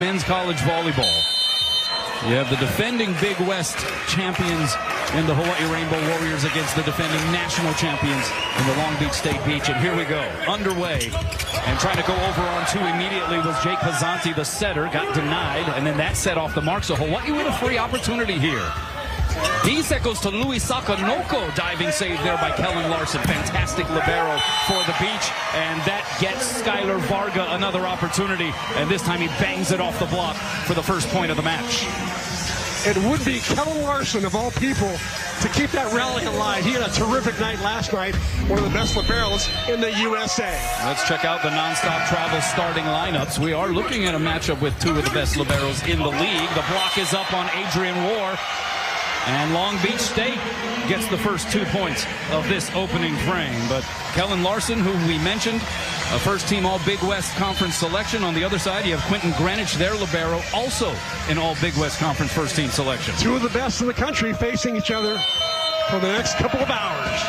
Men's college volleyball. You have the defending Big West champions in the Hawaii Rainbow Warriors against the defending national champions in the Long Beach State Beach. And here we go, underway. And trying to go over on two immediately was Jake Pizzanti, the setter, got denied. And then that set off the mark. So Hawaii with a free opportunity here. D-set goes to Louis Sakanoko. Diving save there by Kellen Larson. Fantastic libero for the beach. And that gets Skylar Varga another opportunity. And this time he bangs it off the block for the first point of the match. It would be Kellen Larson, of all people, to keep that rally alive. He had a terrific night last night. One of the best liberos in the USA. Let's check out the nonstop travel starting lineups. We are looking at a matchup with two of the best liberos in the league. The block is up on Adrian War. And Long Beach State gets the first 2 points of this opening frame. But Kellen Larson, who we mentioned, a first-team All-Big West Conference selection. On the other side, you have Quentin Greenwich, their libero, also an All-Big West Conference first-team selection. Two of the best in the country facing each other for the next couple of hours.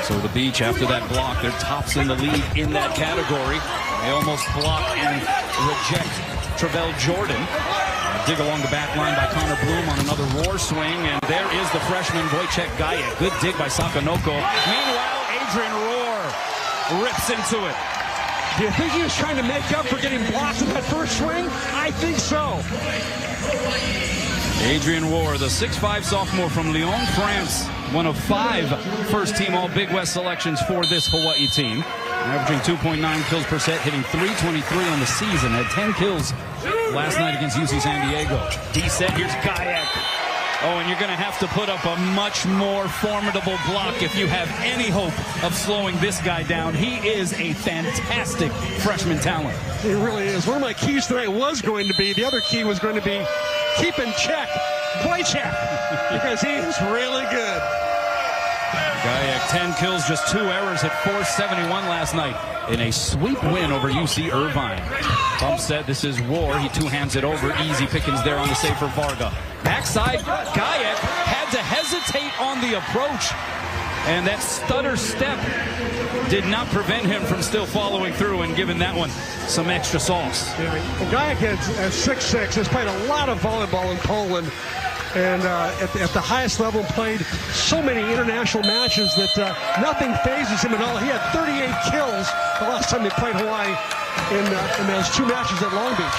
So the Beach, after that block, they're tops in the league in that category. They almost block and reject Travell Jordan. Dig along the back line by Connor Bloom on another roar swing, and there is the freshman Wojciech Gajek. Good dig by Sakanoko. Meanwhile, Adrian Rohr rips into it. Do you think he was trying to make up for getting blocked in that first swing? I think so. Adrian Rohr, the 6'5" sophomore from Lyon, France, one of 5 first-team All-Big West selections for this Hawaii team. Averaging 2.9 kills per set, hitting .323 on the season. Had 10 kills last night against UC San Diego. D-set, here's Gajek. Oh, and you're going to have to put up a much more formidable block if you have any hope of slowing this guy down. He is a fantastic freshman talent. He really is. One of my keys tonight was going to be, the other key was going to be keep in check, play check, because he is really good. Gajek, 10 kills, just 2 errors, hit .471 last night in a sweep win over UC Irvine. Bump set, this is War. He two-hands it over. Easy pickings there on the save for Varga. Backside, Gajek had to hesitate on the approach. And that stutter step did not prevent him from still following through and giving that one some extra sauce. And Gajek at 6'6", has played a lot of volleyball in Poland. And at the highest level, played so many international matches that nothing phases him at all. He had 38 kills the last time they played Hawaii in those 2 matches at Long Beach.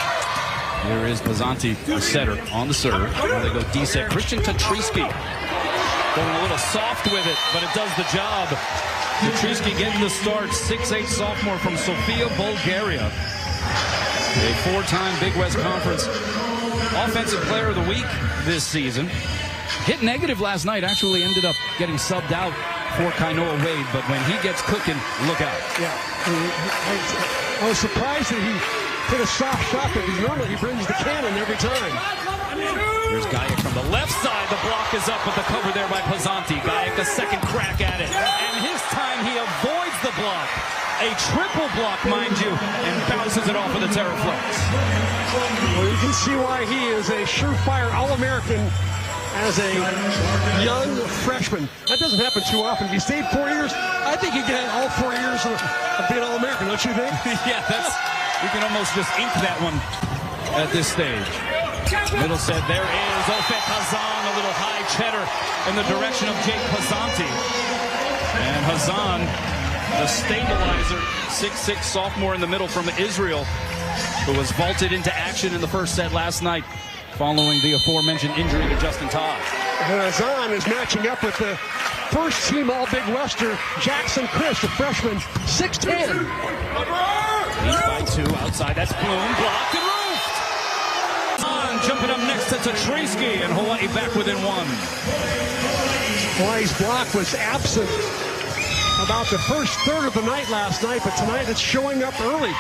Here is Pizzanti, the setter, on the serve. Now they go D-set. Christian Tatriski going a little soft with it, but it does the job. Tatriski getting the start, 6'8" sophomore from Sofia, Bulgaria. A 4-time Big West Conference Offensive Player of the Week this season. Hit negative last night, actually ended up getting subbed out for Kainoa Wade, but when he gets cooking, look out. Yeah, I was surprised that he hit a soft shot, but normally he brings the cannon every time. Here's Gajek from the left side. The block is up with the cover there by Pizzanti. Gajek, the second crack at it. And his time, he avoids the block. A triple block, mind you, and bounces it off of the Terraflex. Well, you can see why he is a surefire All-American as a young freshman. That doesn't happen too often. If he stayed 4 years, I think he get all 4 years of being All-American, don't you think? Yeah, you can almost just ink that one at this stage. Middle set, there is Ofet Hazan, a little high cheddar in the direction of Jake Pizzanti. And Hazan, the stabilizer, 6'6" sophomore in the middle from Israel, who was vaulted into action in the first set last night following the aforementioned injury to Justin Todd. Hazan is matching up with the first-team All-Big Wester, Jackson Chris, the freshman, 6'10". Lead by 2 outside, that's Bloom, blocked and roofed! Jumping up next to Tatriski, and Hawaii back within 1. Hawaii's block was absent about the first third of the night last night, but tonight it's showing up early.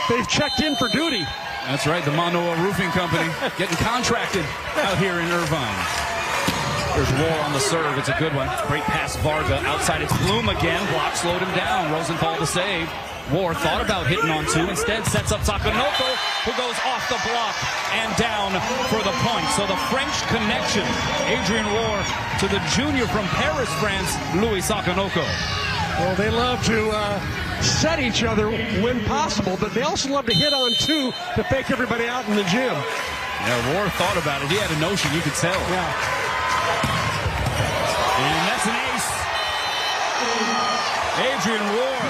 They've checked in for duty. That's right, the Manoa Roofing Company getting contracted out here in Irvine. There's War on the serve, it's a good one. Great pass, Varga, outside it's Bloom again, block slowed him down, Rosenthal the save. War thought about hitting on 2, instead sets up Sakanoko, who goes off the block and down for the point. So the French connection, Adrian Rohr to the junior from Paris, France, Louis Sakanoko. Well, they love to set each other when possible, but they also love to hit on two to fake everybody out in the gym. Yeah, Rohr thought about it. He had a notion, you could tell. Yeah. And that's an ace. Adrian Rohr,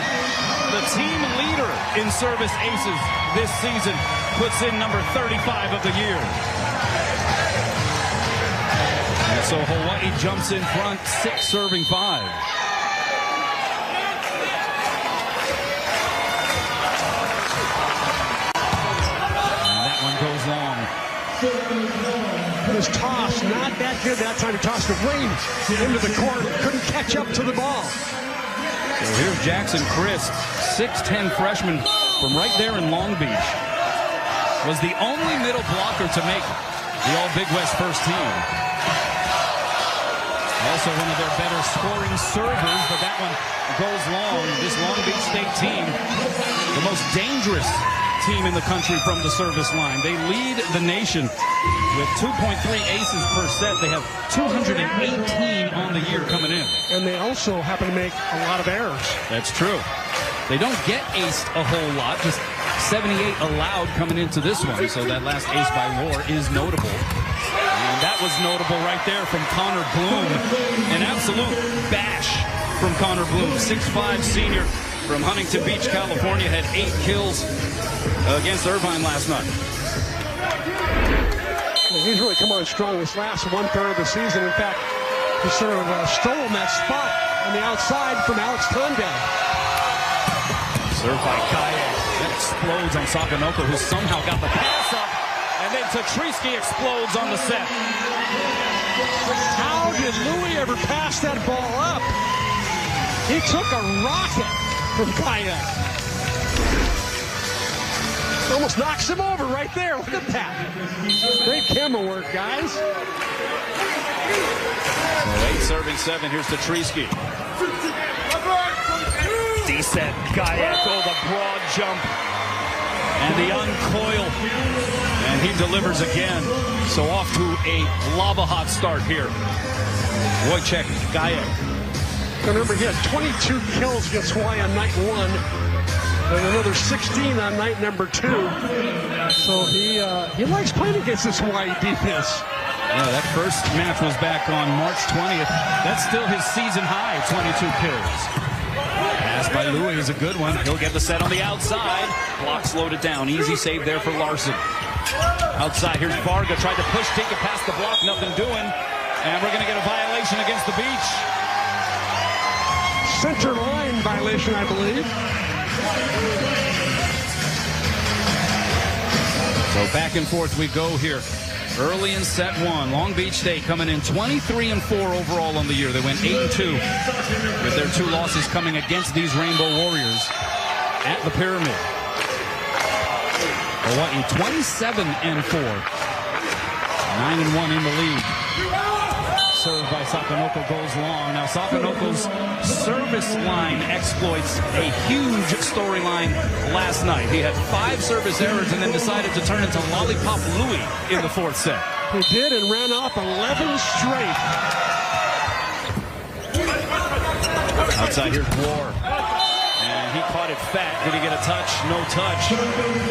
the team leader in service aces this season, puts in number 35 of the year. And so Hawaii jumps in front, 6 serving 5. And that one goes long. His toss, not that good that time. He tossed it way into the court. Couldn't catch up to the ball. So here's Jackson Christ, 6'10 freshman from right there in Long Beach. Was the only middle blocker to make the All-Big West first team. Also one of their better scoring servers, but that one goes long. This Long Beach State team, the most dangerous team in the country from the service line. They lead the nation with 2.3 aces per set. They have 218 on the year coming in. And they also happen to make a lot of errors. That's true. They don't get aced a whole lot, just 78 allowed coming into this one. So that last ace by Rohr is notable. And that was notable right there from Connor Bloom. An absolute bash from Connor Bloom. 6'5 senior from Huntington Beach, California, had 8 kills against Irvine last night. Well, he's really come on strong this last 1/3 of the season. In fact, he sort of stole that spot on the outside from Alex Conde. Served by Kaye. That explodes on Sakanoko, who somehow got the pass up. And then Tatriski explodes on the set. How did Louis ever pass that ball up? He took a rocket from Kaye. Almost knocks him over right there. Look at that. Great camera work, guys. So 8 serving 7. Here's Tatriski. Descent. Kaye. Oh, the broad jump. And the uncoil. And he delivers again. So off to a lava-hot start here. Wojciech Kaye. Remember, he had 22 kills against Hawaii on night 1. And another 16 on night number 2. So he likes playing against this Hawaii defense. Yeah, that first match was back on March 20th. That's still his season high, 22 kills. Pass by Louis is a good one. He'll get the set on the outside. Block slowed it down. Easy save there for Larson. Outside, here's Varga. Tried to push, take it past the block. Nothing doing. And we're going to get a violation against the Beach. Center line violation, I believe. So back and forth we go here. Early in set 1, Long Beach State coming in 23-4 overall on the year. They went 8-2 with their 2 losses coming against these Rainbow Warriors at the Pyramid. Hawaii 27-4, 9-1 in the lead. Served by Sakanoko goes long. Now Sakanoko's service line exploits a huge storyline last night. He had 5 service errors and then decided to turn into Lollipop Louis in the 4th set. He did, and ran off 11 straight. Outside here's Rohr. And he caught it fat. Did he get a touch? No touch.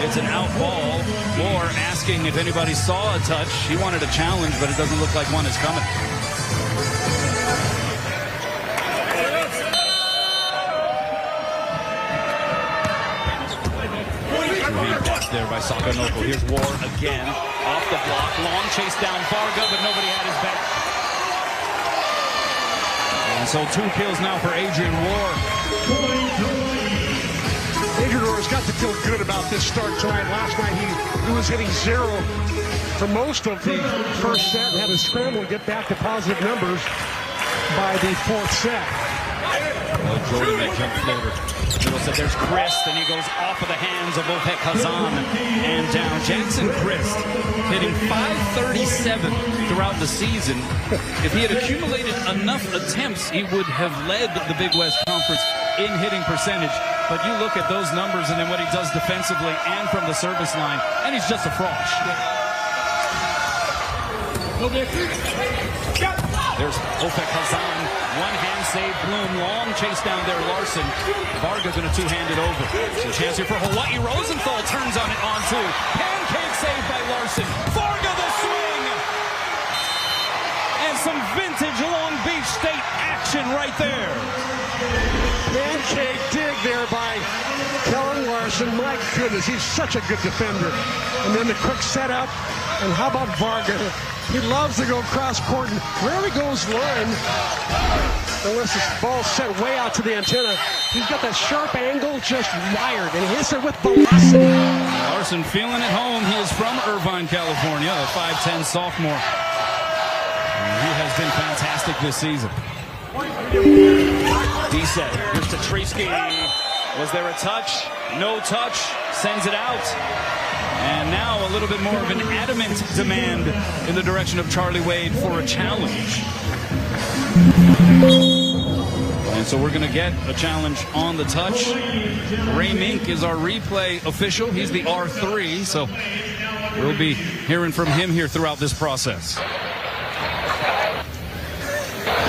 It's an out ball. Rohr asking if anybody saw a touch. He wanted a challenge, but it doesn't look like one is coming. There by Sakanoko. Here's Rohr again. Off the block. Long chase down Varga, but nobody had his back. And so 2 kills now for Adrian Rohr. Adrian Rohr's got to feel good about this start tonight. Last night he was hitting 0 for most of the first set and had to scramble to get back to positive numbers by the 4th set. Well, Jordan that jump floater. Middle set, there's Christ, and he goes off of the hands of Opek Hazan and down. Jackson Christ hitting .537 throughout the season. If he had accumulated enough attempts, he would have led the Big West Conference in hitting percentage. But you look at those numbers and then what he does defensively and from the service line, and he's just a frosh. There's Ofek Hazan, one-hand save, Bloom, long chase down there, Larson. Varga going to two-hand it over. So chance here for Hawai'i. Rosenthal turns on it on two. Pancake save by Larson. Varga the swing! And some vintage Long Beach State action right there. Pancake dig there by Kellen Larson. My goodness, he's such a good defender. And then the quick setup. And how about Varga? He loves to go cross court, and wherever he goes line, unless this ball's set way out to the antenna, he's got that sharp angle just wired, and he hits it with velocity. Larson feeling at home. He is from Irvine, California, a 5'10 sophomore. And he has been fantastic this season. D-set. Here's to Treesky. Was there a touch? No touch. Sends it out. And now a little bit more of an adamant demand in the direction of Charlie Wade for a challenge. And so we're going to get a challenge on the touch. Ray Mink is our replay official. He's the R3, so we'll be hearing from him here throughout this process.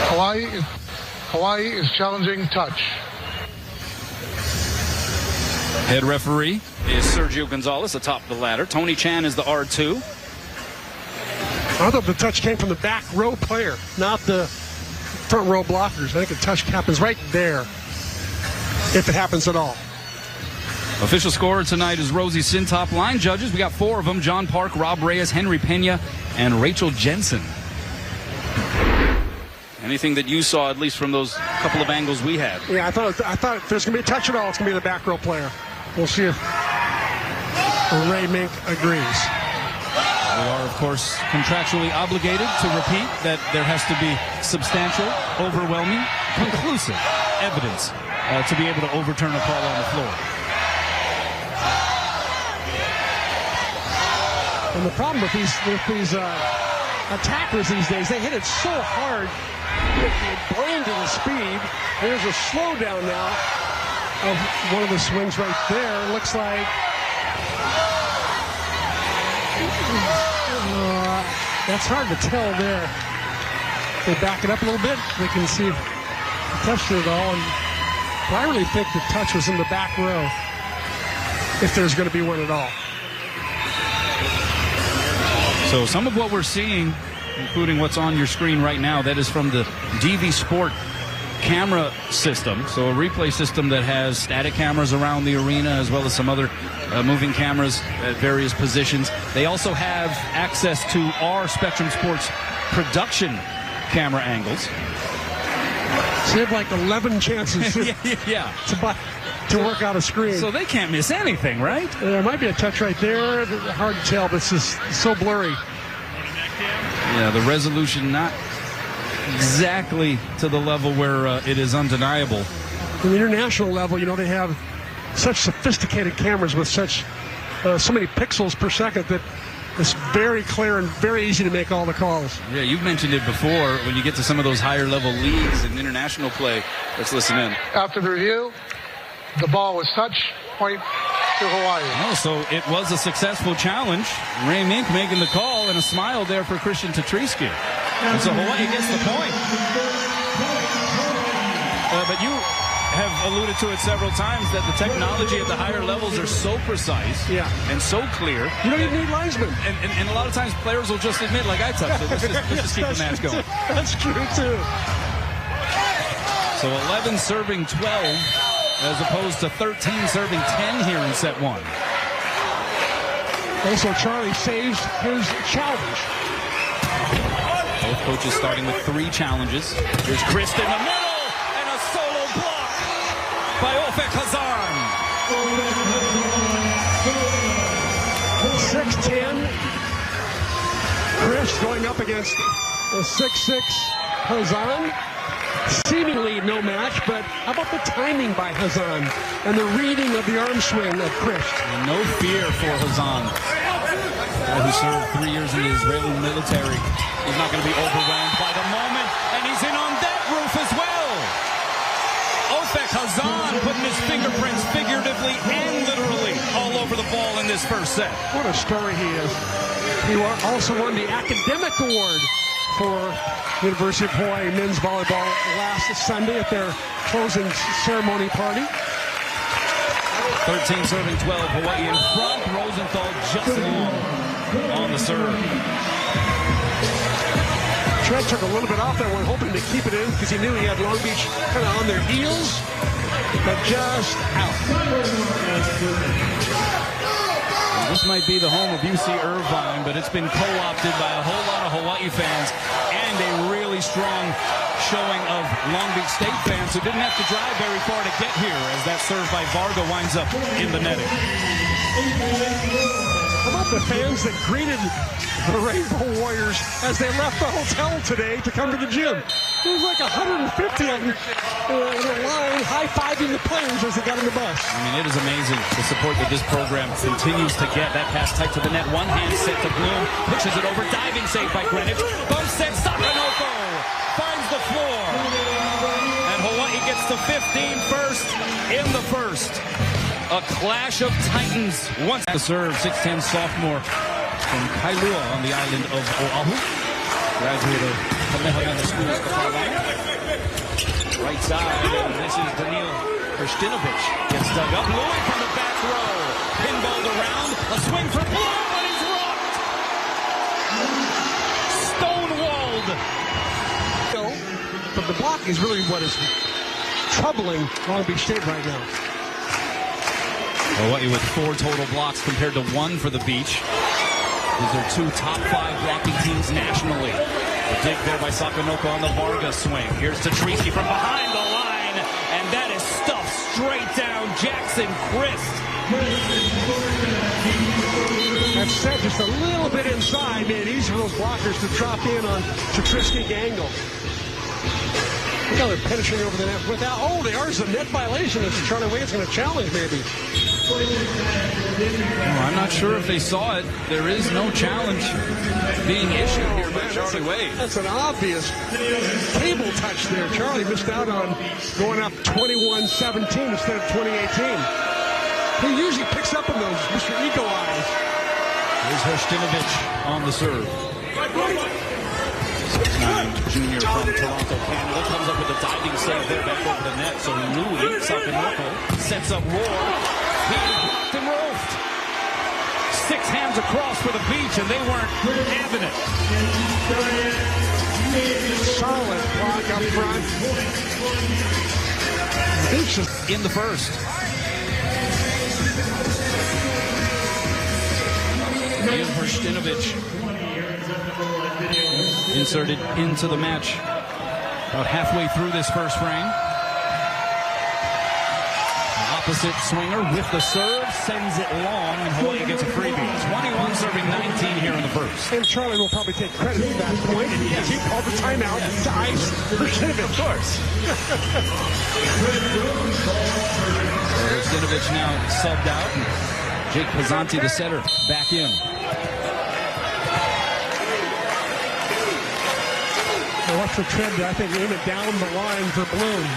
Hawai'i is challenging touch. Head referee is Sergio Gonzalez atop the ladder. Tony Chan is the R2. I thought the touch came from the back row player, not the front row blockers. I think the touch happens right there, if it happens at all. Official scorer tonight is Rosie Sintop. Line judges, we got four of them: John Park, Rob Reyes, Henry Pena, and Rachel Jensen. Anything that you saw, at least from those couple of angles we had? Yeah, I thought if there's going to be a touch at all, it's going to be the back row player. We'll see if Ray Mink agrees. We are, of course, contractually obligated to repeat that there has to be substantial, overwhelming, conclusive evidence to be able to overturn a call on the floor. And the problem with these attackers these days, they hit it so hard with blinding speed. There's a slowdown now of one of the swings right there. Looks like that's hard to tell there. They back it up a little bit. They can see if he touched it at all. But I really think the touch was in the back row, if there's going to be one at all. So some of what we're seeing, including what's on your screen right now, that is from the DV Sport camera system. So a replay system that has static cameras around the arena, as well as some other moving cameras at various positions. They also have access to our Spectrum Sports production camera angles. So they have like 11 chances to work out a screen. So they can't miss anything, right? There might be a touch right there. Hard to tell, but it's just so blurry. Yeah, the resolution not exactly to the level where it is undeniable. On the international level, you know, they have such sophisticated cameras with so many pixels per second that it's very clear and very easy to make all the calls. Yeah, you've mentioned it before. When you get to some of those higher level leagues and international play, let's listen in. After the review, the ball was touch, point to Hawaii. Oh, so it was a successful challenge. Ray Mink making the call, and a smile there for Christian Tatrisky. And so Hawaii gets the point. But you have alluded to it several times that the technology at the higher levels are so precise and so clear. You don't even need linesmen. And a lot of times players will just admit, like I touched it. Let's just keep the match going. That's true, too. So 11 serving 12, as opposed to 13 serving 10 here in set one. Also, Charlie saves his challenge. Both coaches starting with 3 challenges. Here's Christ in the middle, and a solo block by Ofek Hazan. 6'10". Chris going up against a 6'6" Hazan. Seemingly no match, but how about the timing by Hazan and the reading of the arm swing of Chris? And no fear for Hazan, who served 3 years in the Israeli military. He's not going to be overwhelmed by the moment, and he's in on that roof as well. Ofek Hazan putting his fingerprints figuratively and literally all over the ball in this first set. What a story he is. He also won the academic award for University of Hawaii men's volleyball last Sunday at their closing ceremony party. 13 serving 12, Hawaii in front. Rosenthal just long on the serve. Trent took a little bit off that one, hoping to keep it in because he knew he had Long Beach kind of on their heels, but just out. This might be the home of UC Irvine, but it's been co-opted by a whole lot of Hawaii fans and a really strong showing of Long Beach State fans who didn't have to drive very far to get here as that serve by Varga winds up in the netting. How about the fans that greeted the Rainbow Warriors as they left the hotel today to come to the gym? There was like 150 of them in a line high-fiving the players as they got in the bus. I mean, it is amazing the support that this program continues to get. That pass tight to the net. One hand set to Bloom. Pushes it over. Diving save by Greenwich. Bump set. Sakanoko finds the floor. And Hawaii gets to 15 first in the first. A clash of titans. Once the serve, 6'10 sophomore from Kailua on the island of Oahu. Graduate of Kamehameha School of Hawaii. Right side, and this is Daniil Kristinovic. Gets dug up. Louis from the back row. Pinballed around. A swing for Bloom, but he's rocked. Stonewalled. But the block is really what is troubling Long Beach State right now. Hawaii with 4 total blocks compared to 1 for the Beach. These are 2 top 5 blocking teams nationally. A dig there by Sakanoko on the Varga swing. Here's to Tracy from behind the line, and that is stuffed straight down Jackson Christ. That's set just a little bit inside, made it easy for those blockers to drop in on Tatrisky Gangle. Look how they're penetrating over the net without, oh, there's a net violation that Charlie Wade's going to challenge maybe. Well, I'm not sure if they saw it. There is no challenge being issued here by Charlie Wade. That's an obvious cable touch there. Charlie missed out on going up 21-17 instead of 2018. He usually picks up on those Mr. Eagle Eyes. Here's Herstinovich on the serve. 6'9" junior from Toronto, Canada, comes up with a diving save there back over the net. So Louis Sakanoko sets up Roar. He blocked and roofed. 6 hands across for the Beach, and they weren't having it. Solid block up front. Beach is In the first. Ian Herstinovich inserted into the match about halfway through this first frame. Opposite swinger with the serve, sends it long, and Hawaii gets a freebie. 21 serving 19 here in the first. And Charlie will probably take credit at that point. Yes. He called the timeout to ice Herstinovich. Of course. Herstinovich now subbed out. And Jake Pizzanti, the setter, back in. Watch the trend, I think, aim it down the line for Bloom.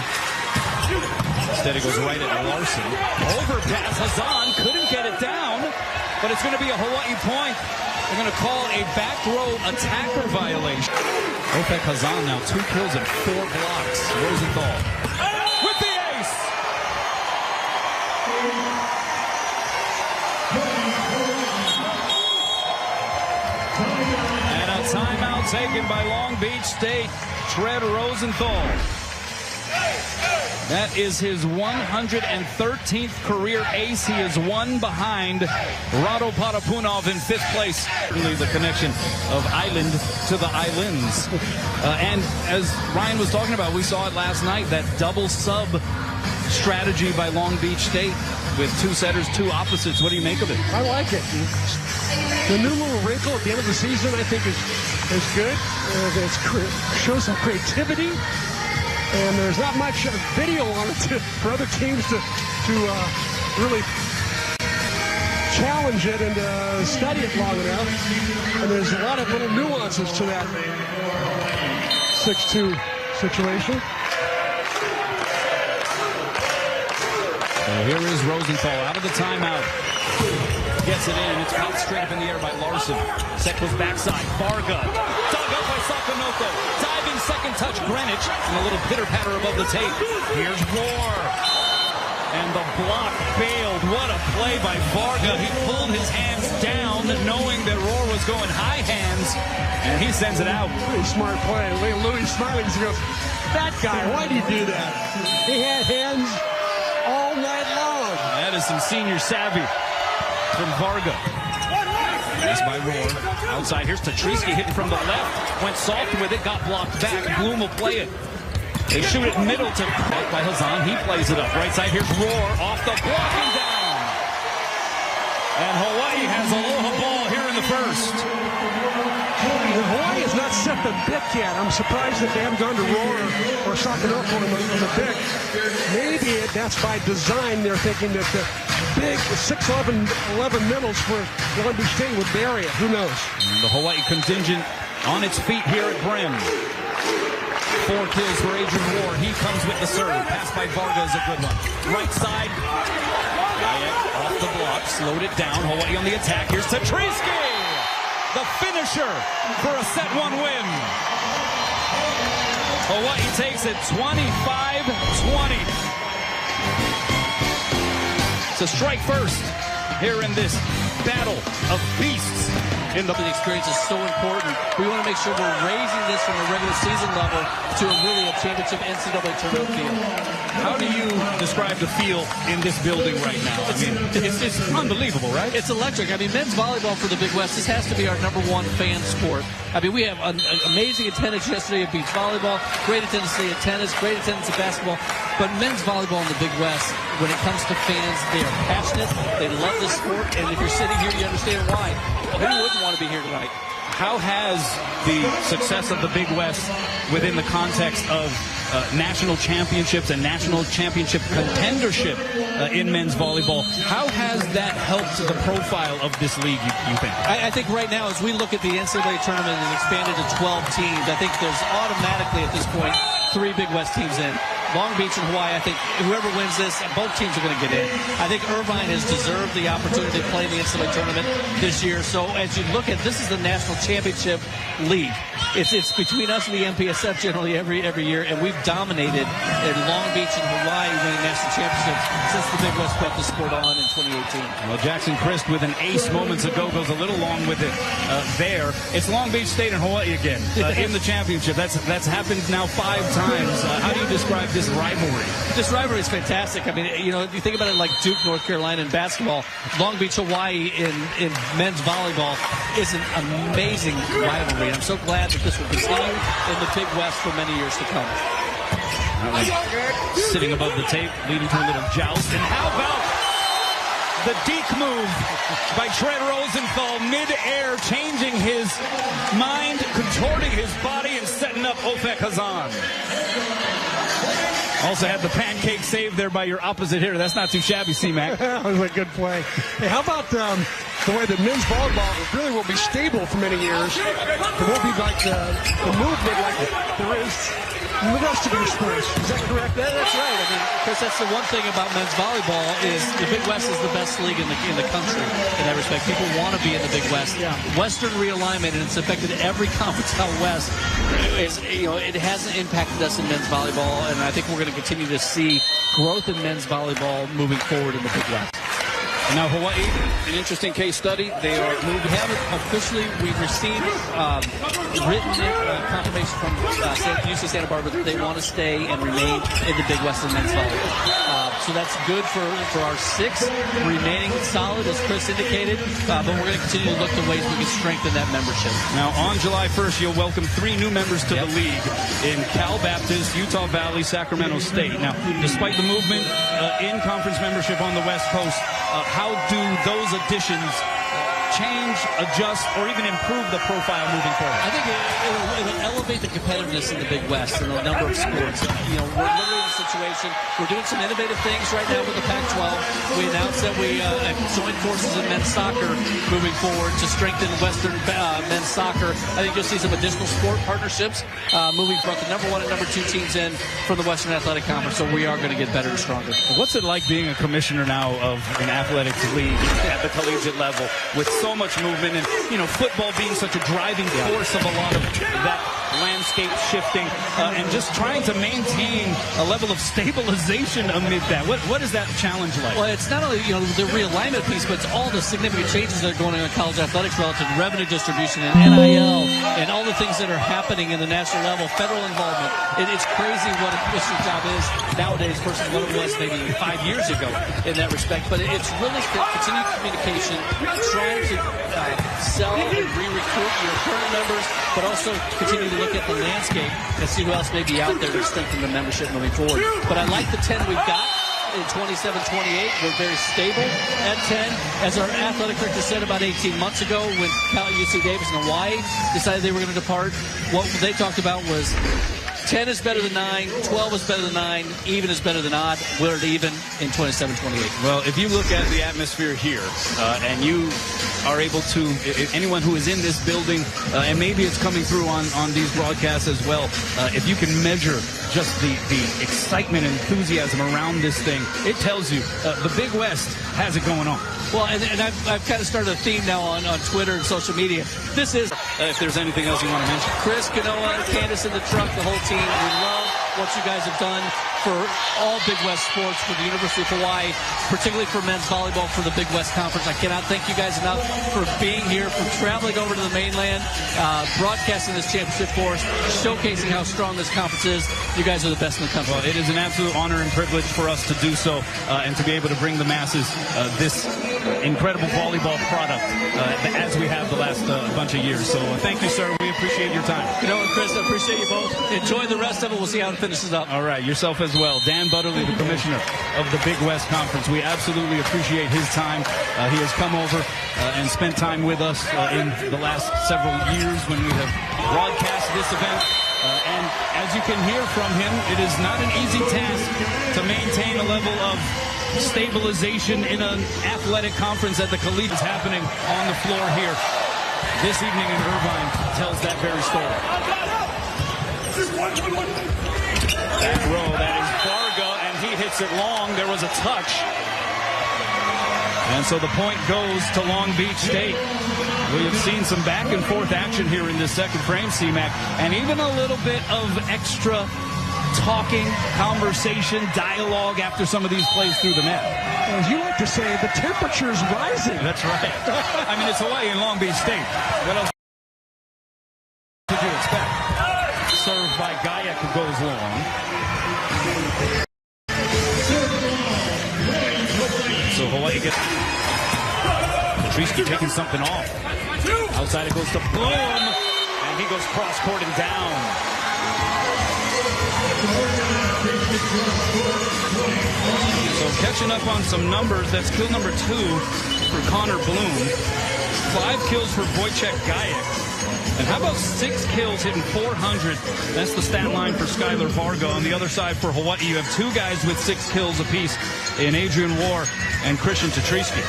Instead, it goes right at Larson. Overpass, Hazan couldn't get it down, but it's going to be a Hawaii point. They're going to call a back row attacker violation. Opek Hazan now 2 kills and 4 blocks. Rosenthal with the ace. And a timeout taken by Long Beach State. Tread Rosenthal. That is his 113th career ace. He is 1 behind Rado Parapunov in 5th place. Really the connection of island to the islands. And as Ryan was talking about, we saw it last night, that double sub strategy by Long Beach State with 2 setters, 2 opposites. What do you make of it? I like it. The new little wrinkle at the end of the season, I think, is good. It shows some creativity. And there's not much video on it for other teams to really challenge it and study it long enough. And there's a lot of little nuances to that 6-2 situation. So here is Rosenthal out of the timeout. gets it in. It's out straight up in the air by Larson. Set goes backside. Varga. Dug up by Sakanoko. Diving second touch Greenwich. And a little pitter-patter above the tape. Here's Roar. And the block failed. What a play by Varga. He pulled his hands down knowing that Roar was going high hands. And he sends it out. Pretty smart play. Look at Louis smiling. He goes, that guy, why did he do that? He had hands all night long. That is some senior savvy from Varga. Passed by Roar. Outside, here's Tatriski hitting from the left. Went soft with it, got blocked back. Bloom will play it. They shoot it middle to by Hazan. He plays it up. Right side, here's Roar off the block and down. And Hawaii has aloha ball here in the first. Hawaii has not set the pick yet. I'm surprised that they haven't gone to Roar or Sakanoko in the pick. Maybe that's by design. They're thinking that the big 6'11", 11 middles for Long Beach State would bury it. Who knows? And the Hawaii contingent on its feet here at Brim. 4 kills for Adrian Ward. He comes with the serve. Pass by Varga is a good one. Right side. Off the block. Slowed it down. Hawaii on the attack. Here's Tatriski. The finisher for a set 1 win. Hawaii takes it 25-20. It's a strike first here in this battle of beasts. The experience is so important. We want to make sure we're raising this from a regular season level to a championship NCAA tournament field. How do you describe the feel in this building right now? I mean, it's unbelievable, right? It's electric. I mean, men's volleyball for the Big West, this has to be our #1 fan sport. I mean, we have an amazing attendance yesterday at beach volleyball, great attendance today at tennis, great attendance at basketball. But men's volleyball in the Big West, when it comes to fans, they are passionate, they love the sport, and if you're sitting here, you understand why. Who wouldn't want to be here tonight? How has the success of the Big West within the context of national championships and national championship contendership in men's volleyball, how has that helped the profile of this league, you think? I think right now, as we look at the NCAA tournament and expanded to 12 teams, I think there's automatically at this point 3 Big West teams in. Long Beach and Hawaii, I think whoever wins this, both teams are going to get in. I think Irvine has deserved the opportunity to play in the NCAA tournament this year. So as you look at this, is the national championship league. It's between us and the MPSF generally every year, and we've dominated in Long Beach and Hawaii winning national championships since the Big West brought the sport on in 2018. Well, Jackson Christ with an ace moments ago goes a little long with it there. It's Long Beach State and Hawaii again in the championship. That's happened now 5 times. How do you describe this rivalry? This rivalry is fantastic. I mean, you know, if you think about it like Duke, North Carolina in basketball, Long Beach, Hawaii in men's volleyball is an amazing rivalry. I'm so glad that this will continue in the Big West for many years to come. Sitting above the tape, leading to a little joust. And how about the deke move by Trent Rosenthal, mid-air, changing his mind, contorting his body, and setting up Ofek Hazan. Also had the pancake save there by your opposite hitter. That's not too shabby, C-Mac. That was a good play. Hey, how about the way that men's volleyball really will be stable for many years? It won't be like the movement like there is in the rest of your sports. Is that correct? That's right. I mean, Chris, that's the one thing about men's volleyball is the Big West is the best league in the country in that respect. People want to be in the Big West. Yeah. Western realignment, and it's affected every conference out west. It hasn't impacted us in men's volleyball, and I think we're going to continue to see growth in men's volleyball moving forward in the Big West. Now, Hawaii, an interesting case study. They are moving. We haven't officially. We've received written confirmation from UC Santa Barbara that they want to stay and remain in the Big West in men's volleyball. So that's good for our 6 remaining solid, as Chris indicated. But we're going to continue to look at ways we can strengthen that membership. Now, on July 1st, you'll welcome 3 new members to the league in Cal Baptist, Utah Valley, Sacramento State. Now, despite the movement in conference membership on the West Coast, how do those additions change, adjust, or even improve the profile moving forward? I think it'll elevate the competitiveness in the Big West in a number of sports. You know, we're literally the situation. We're doing some innovative things right now with the Pac-12. We announced that we have joined forces in men's soccer moving forward to strengthen Western men's soccer. I think you'll see some additional sport partnerships moving from the number 1 and number 2 teams in from the Western Athletic Conference. So we are going to get better and stronger. What's it like being a commissioner now of an athletics league at the collegiate level with so much movement and, you know, football being such a driving force of a lot of that landscape shifting and just trying to maintain a level of stabilization amid that? What is that challenge like? Well, it's not only, you know, the realignment piece, but it's all the significant changes that are going on in college athletics relative to revenue distribution and NIL and all the things that are happening in the national level, federal involvement. It's crazy what a commissioner's job is nowadays versus what it was maybe 5 years ago in that respect. But it's really continued communication, trying to sell and re-recruit your current members, but also continue to look at the landscape and see who else may be out there to strengthen the membership moving forward. But I like the 10 we've got. In 27-28, we're very stable at 10. As our athletic director said about 18 months ago when UC Davis and Hawaii decided they were going to depart, what they talked about was 10 is better than 9, 12 is better than 9, even is better than odd. We're at even in 27-28. Well, if you look at the atmosphere here and you are able to, anyone who is in this building, and maybe it's coming through on these broadcasts as well, if you can measure just the excitement and enthusiasm around this thing, it tells you the Big West has it going on. Well, and I've kind of started a theme now on Twitter and social media. This is, if there's anything else you want to mention. Chris, Kanoa, Candace in the truck, the whole team. We love what you guys have done for all Big West sports, for the University of Hawaii, particularly for men's volleyball, for the Big West Conference. I cannot thank you guys enough for being here, for traveling over to the mainland, broadcasting this championship for us, showcasing how strong this conference is. You guys are the best in the country. Well, it is an absolute honor and privilege for us to do so and to be able to bring the masses this incredible volleyball product as we have the last bunch of years. So thank you, sir. We appreciate your time. You know what, Chris, I appreciate you both. Enjoy the rest of it. We'll see how it finishes up. All right, yourself as well. Dan Butterly, the commissioner of the Big West Conference. We absolutely appreciate his time. He has come over and spent time with us in the last several years when we have broadcast this event. And as you can hear from him, it is not an easy task to maintain a level of stabilization in an athletic conference at the collegiate. Happening on the floor here this evening in Irvine tells that very story. Back row, that is Varga, and he hits it long. There was a touch. And so the point goes to Long Beach State. We have seen some back and forth action here in this second frame, C-Mac, and even a little bit of extra talking, conversation, dialogue after some of these plays through the net. As you like to say, the temperature's rising. That's right. I mean, it's Hawaii and Long Beach State. What else did you expect? Served by Gaiak, who goes long. So Hawaii gets Patrice taking something off. Outside it goes to Bloom, and he goes cross court and down. So catching up on some numbers, that's kill number 2 for Connor Bloom. 5 kills for Wojciech Gaiak. And how about 6 kills hitting 400? That's the stat line for Skylar Varga. On the other side for Hawaii, you have 2 guys with 6 kills apiece in Adrian War and Christian Tatrisky.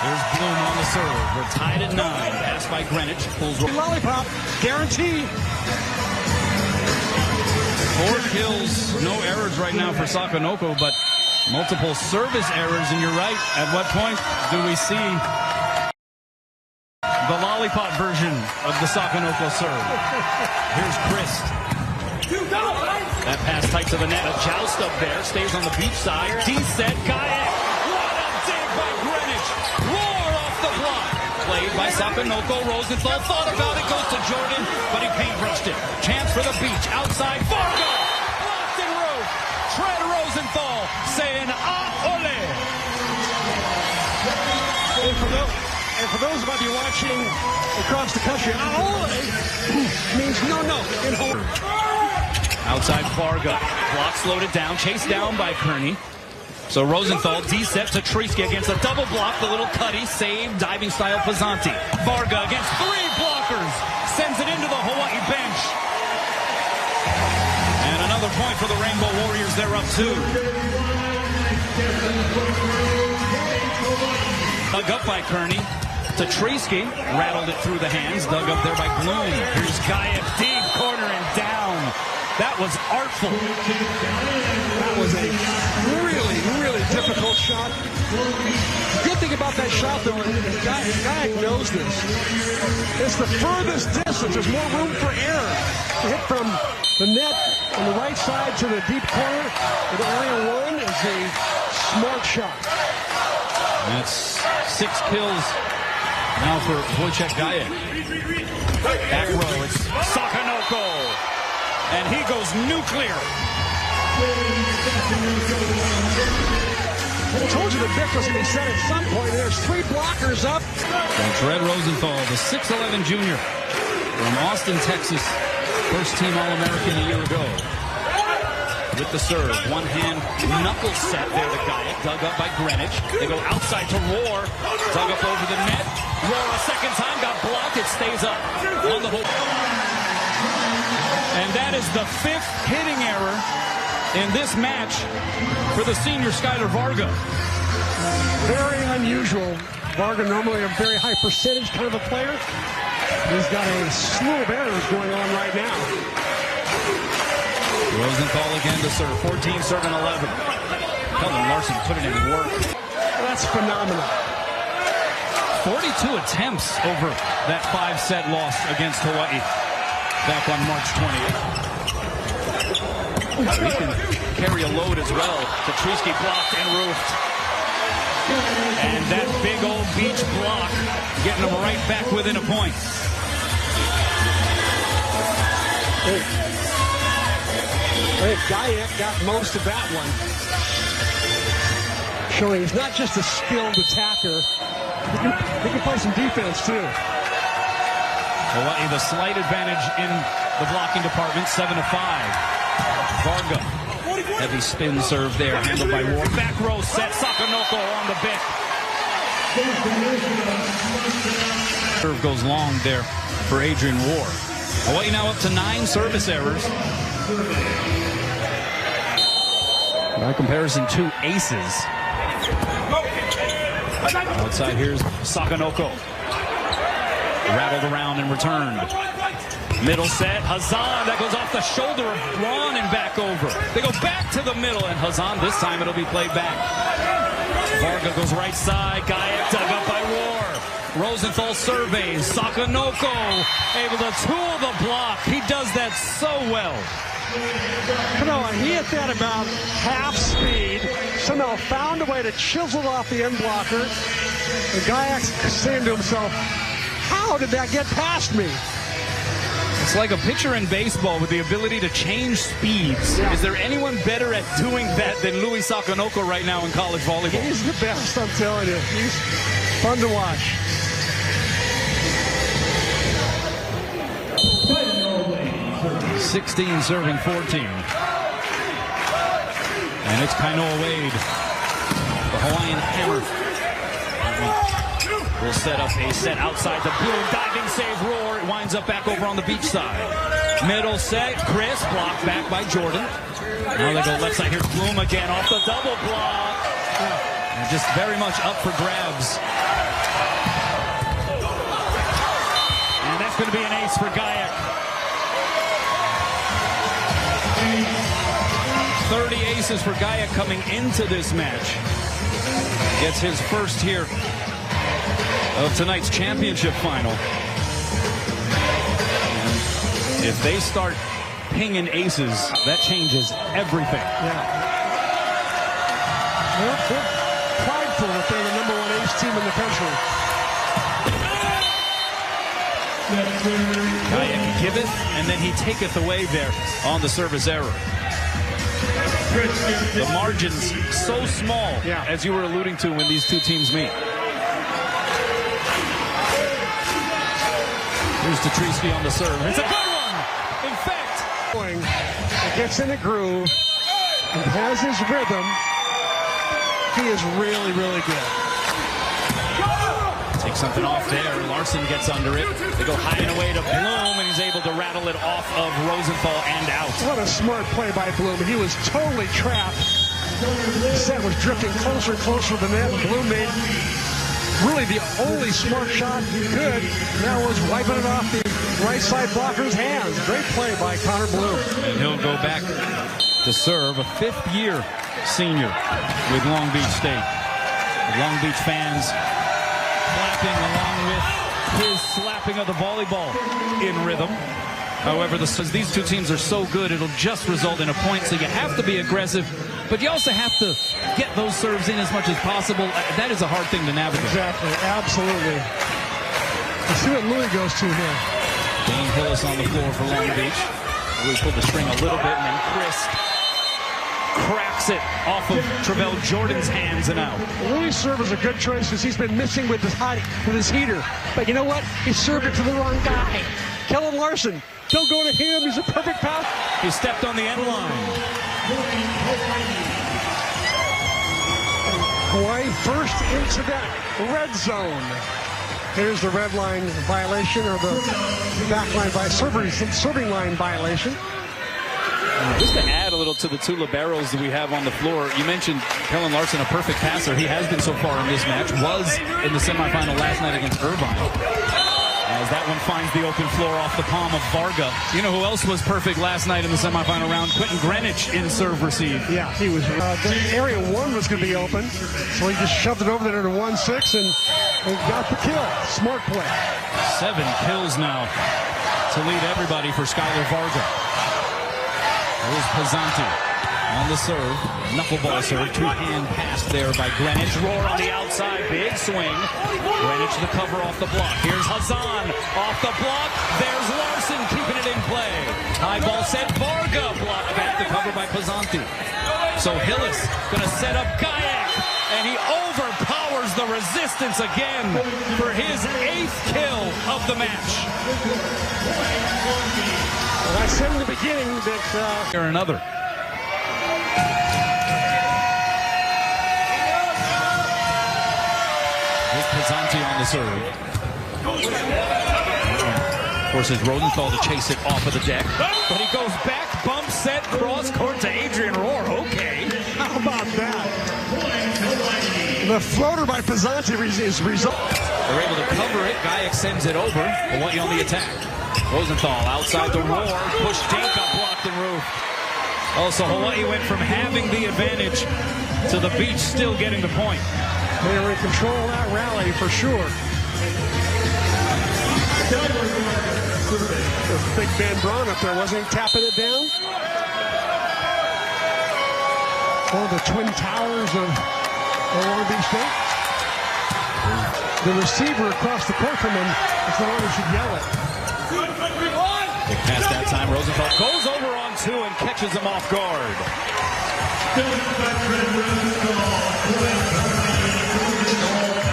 There's Bloom on the serve. We're tied at 9. Pass by Greenwich. Pulls Lollipop, guarantee. 4 kills, no errors right now for Sakonoko, but multiple service errors. And you're right. At what point do we see the lollipop version of the Sakonoko serve? Here's Chris. That pass tight to the net. A joust up there. Stays on the beach side. D-set. Gaiak. What a dig by Greenwich. Roar off the block. Played by Sakonoko. Rosenthal thought about it. Goes to Jordan, but he paintbrushed it. Chance for the beach. Outside. Varga. Blocked and roof. Trent Rosenthal saying, ole. And for those who might be watching across the country, ole means no in Hawaii. Outside Varga. Block slowed it down. Chased down by Kearney. So Rosenthal, D-set to Treesky against a double block. The little cutty, save, diving style Pizzanti. Varga against 3 blockers. Sends it into the Hawaii bench. And another point for the Rainbow Warriors. They're up 2. Dug up by Kearney to Treesky. Rattled it through the hands. Dug up there by Bloom. Here's Guyett, deep corner and down. That was artful. That was a really, really difficult shot. Good thing about that shot, though, Guyett knows this. It's the furthest distance. There's more room for error. To hit from the net on the right side to the deep corner in area 1 is a smart shot. That's 6 kills now for Wojciech Guyett. Back row, it's Sakanoko. And he goes nuclear. I told you the Vic was going to be set at some point. There's 3 blockers up. That's Red Rosenthal, the 6'11 junior from Austin, Texas. First team All-American a year ago. With the serve, one hand knuckle set there to Guyett, dug up by Greenwich. They go outside to Roar, dug up over the net. Roar a second time, got blocked, it stays up on the hook. And that is the 5th hitting error in this match for the senior Skyler Varga. Very unusual. Varga normally a very high percentage kind of a player. He's got a slew of errors going on right now. Rosenthal again to serve, 14 serving 11. Kelvin Larson put it in work. That's phenomenal. 42 attempts over that 5-set loss against Hawaii back on March 20th. He can carry a load as well. Petruski blocked and roofed. And that big old beach block getting him right back within a point. I think Guyett got most of that one. Showing he's not just a skilled attacker. He can play some defense, too. Hawaii, the slight advantage in the blocking department, 7-5. Varga, heavy spin serve there, handled by Roar. Back row set, Sakanoko on the bit. Serve goes long there for Adrian Roar. Hawaii now up to 9 service errors. By comparison, 2 aces. Outside, here's Sakanoko. Rattled around and returned. Middle set, Hazan, that goes off the shoulder of Braun and back over. They go back to the middle, and Hazan, this time it'll be played back. Varga goes right side, Guyett dug up by Roar. Rosenthal surveys, Sakanoko able to tool the block. He does that so well. He hit that about half speed, somehow found a way to chisel it off the end blocker. The guy saying to himself, how did that get past me? It's like a pitcher in baseball with the ability to change speeds. Yeah. Is there anyone better at doing that than Louis Sakanoko right now in college volleyball? He's the best, I'm telling you. He's fun to watch. .16 serving 14. And it's Kainoa Wade, the Hawaiian hammer. Will set up a set outside the blue. Diving save Roar. It winds up back over on the beach side. Middle set. Chris blocked back by Jordan. Now they go left side. Here's Bloom again off the double block. And just very much up for grabs. And that's going to be an ace for Guyett. 30 aces for Guyett coming into this match. Gets his first here of tonight's championship final. And if they start pinging aces, that changes everything. Yeah. Well, they're prideful that they're the #1 ace team in the country. Guyett giveth, and then he taketh away there on the service error. The margins so small, as you were alluding to when these two teams meet. Here's Petruski on the serve. It's a good one! In fact, it gets in a groove. It has his rhythm. He is really, really good. Take something off there. Larson gets under it. They go high and away to Bloom, and he's able to rattle it off of Rosenthal and out. What a smart play by Bloom. He was totally trapped. The set was drifting closer and closer to the net. Bloom made really the only smart shot he could. That was wiping it off the right side blocker's hands. Great play by Connor Bloom. And he'll go back to serve, a fifth-year senior with Long Beach State. The Long Beach fans clapping along with his slapping of the volleyball in rhythm. However, these two teams are so good, it'll just result in a point, so you have to be aggressive, but you also have to get those serves in as much as possible. That is a hard thing to navigate. Exactly, absolutely. Let's see what Louis goes to here. Dane Hillis on the floor for Long Beach. Louis pulled the string a little bit, and then Chris cracks it off of Travell Jordan's hands and out. Louis' serve is a good choice because he's been missing with his heater. But you know what? He served it to the wrong guy. Kellen Larson. Don't go to him. He's a perfect pass. He stepped on the end line. Hawaii first into that red zone. Here's the red line violation, or the back line by serving line violation. Just to add a little to the two liberos that we have on the floor, you mentioned Kellen Larson, a perfect passer. He has been so far in this match, was in the semifinal last night against Irvine. As that one finds the open floor off the palm of Varga. You know who else was perfect last night in the semifinal round? Quentin Greenwich in serve receive. Yeah, he was. The area one was going to be open, so he just shoved it over there to 1-6 and got the kill. Smart play. 7 kills now to lead everybody for Skylar Varga. There's Pizzanti on the serve. Knuckleball serve. Two-hand pass there by Greenwich. Roar on the outside. Big swing. Greenwich the cover off the block. Here's Hazan off the block. There's Larson keeping it in play. High ball set. Varga blocked back. The cover by Pizzanti. So Hillis going to set up Gayak. And he overpowers the resistance again for his 8th kill of the match. Well, I said in the beginning that... Here another. Here's Pizzanti on the serve. Forces Rosenthal to chase it off of the deck. But he goes back, bump set, cross court to Adrian Rohr. Okay. How about that? The floater by Pizzanti is result. They're able to cover it. Gayak sends it over. Hawaii on the attack. Rosenthal outside the Rohr. Push Dinka, blocked and roof. Also, Hawaii went from having the advantage to the Beach still getting the point. They were in control of that rally for sure. Big Ben Braun up there, wasn't he tapping it down? One of the twin towers of Long Beach State. The receiver across the court from him is the one who should yell it. Big pass that time. Rosenthal goes over on 2 and catches him off guard.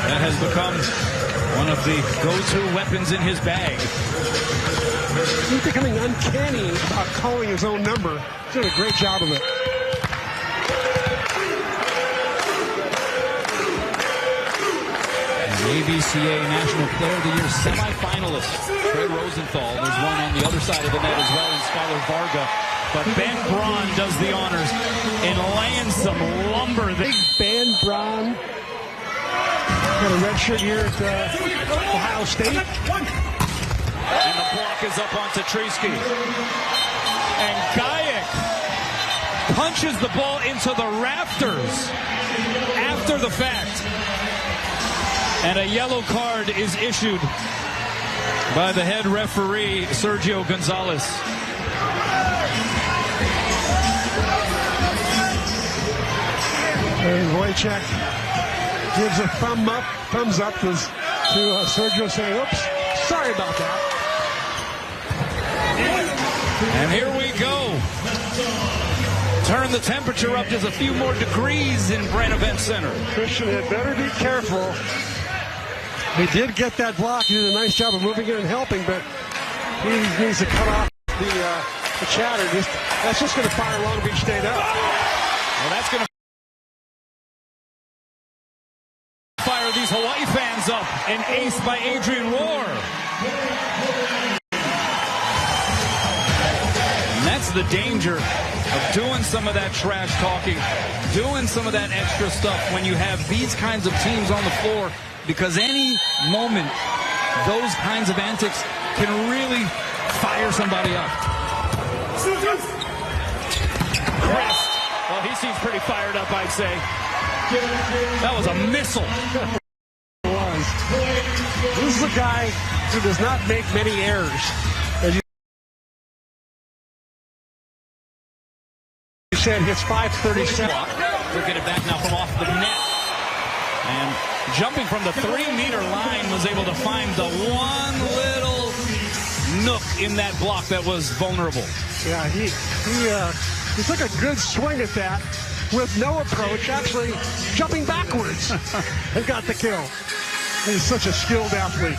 That has become one of the go-to weapons in his bag. He's becoming uncanny about calling his own number. He's doing a great job of it. ABCA National Player of the Year semifinalist Trey Rosenthal. There's one on the other side of the net as well in Skylar Varga. But Ben Braun does the honors and lands some lumber. Big Ben Braun. Got a red shirt here at Ohio State. And the block is up on Tatriski. And Gayak punches the ball into the rafters after the fact. And a yellow card is issued by the head referee, Sergio Gonzalez. And Wojciech gives a thumbs up to Sergio saying, oops, sorry about that. And here we go. Turn the temperature up just a few more degrees in Brand Event Center. Christian had better be careful. He did get that block. He did a nice job of moving it and helping, but he needs to cut off the chatter. That's just going to fire Long Beach State up. Well, that's going to Hawaii fans up. An ace by Adrian Rohr. And that's the danger of doing some of that trash talking, doing some of that extra stuff when you have these kinds of teams on the floor, because any moment those kinds of antics can really fire somebody up. Chris, well, he seems pretty fired up, I'd say. That was a missile. This is a guy who does not make many errors. As you said, hits 537. We'll get it back now from off the net. And jumping from the 3-meter line, was able to find the one little nook in that block that was vulnerable. Yeah, he took a good swing at that with no approach, actually jumping backwards and got the kill. He's such a skilled athlete.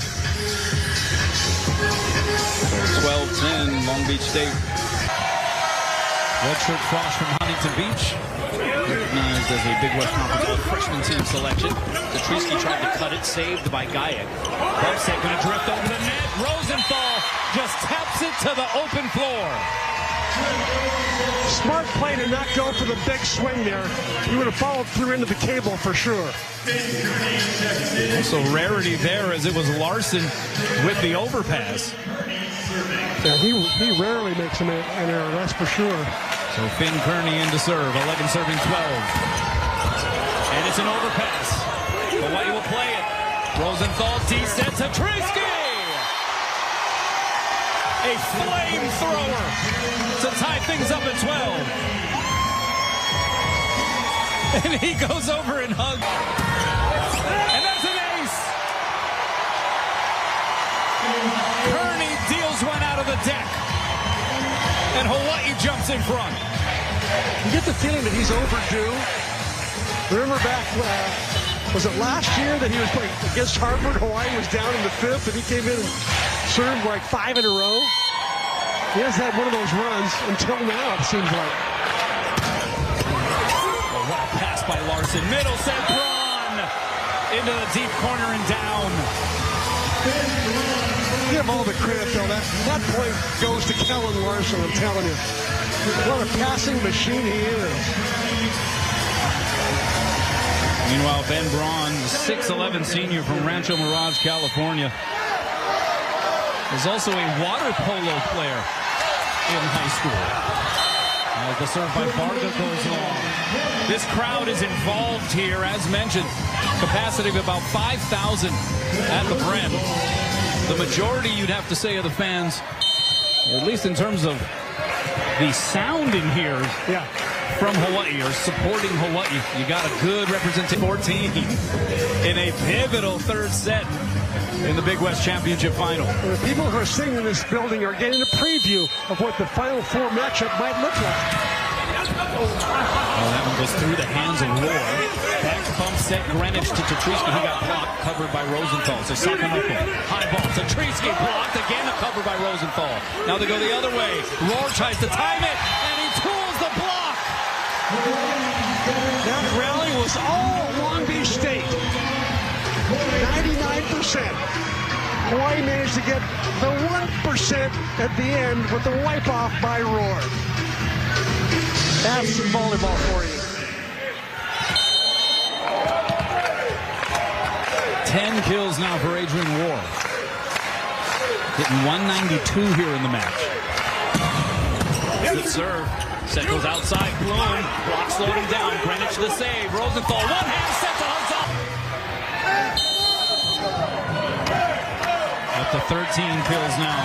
12-10, Long Beach State. Redshirt Frosh from Huntington Beach, recognized as a Big West Conference freshman team selection. Zatriski tried to cut it, saved by Gajek. Bobset going to drift over the net. Rosenthal just taps it to the open floor. Smart play to not go for the big swing there. He would have followed through into the cable for sure. Also rarity there, as it was Larson with the overpass. Yeah, he rarely makes an error, that's for sure. So Finn Kearney in to serve, 11 serving 12. And it's an overpass. Hawaii will play it. Rosenthal D-set to Zatriski. A flamethrower to tie things up at 12. And he goes over and hugs. And that's an ace. Kearney deals one out of the deck. And Hawaii jumps in front. You get the feeling that he's overdue. Remember back, was it last year that he was playing against Harvard? Hawaii was down in the 5th, and he came in and served like 5 in a row. He has had one of those runs until now, it seems like. What a pass by Larson. Middle set, Braun into the deep corner and down. Give him all the credit, though. That point goes to Kellen Larson, I'm telling you. What a passing machine he is. Meanwhile, Ben Braun, 6'11" senior from Rancho Mirage, California, is also a water polo player in high school. As the serve by Varga goes long. This crowd is involved here, as mentioned. Capacity of about 5,000 at the Bren. The majority, you'd have to say, of the fans, at least in terms of the sound in here, from Hawaii, or supporting Hawaii. You got a good representation. 14 in a pivotal third set in the Big West Championship Final. And the people who are sitting in this building are getting a preview of what the Final Four matchup might look like. Well, that one goes through the hands of Rohr. Back bump set Greenwich to Zatriski. He got blocked, covered by Rosenthal. So Sakamoko, high ball. Zatriski blocked again, covered by Rosenthal. Now they go the other way. Rohr tries to time it, and he tools the block. That rally was all Long Beach State. 99%. Hawaii managed to get the 1% at the end with the wipe-off by Rohr. That's volleyball for you. 10 kills now for Adrian Rohr. Hitting 192 here in the match. Good serve. Set goes outside. Bloom blocks, slowed him down. Greenwich the save. Rosenthal, one hand set to Hugs up. Up to 13 kills now.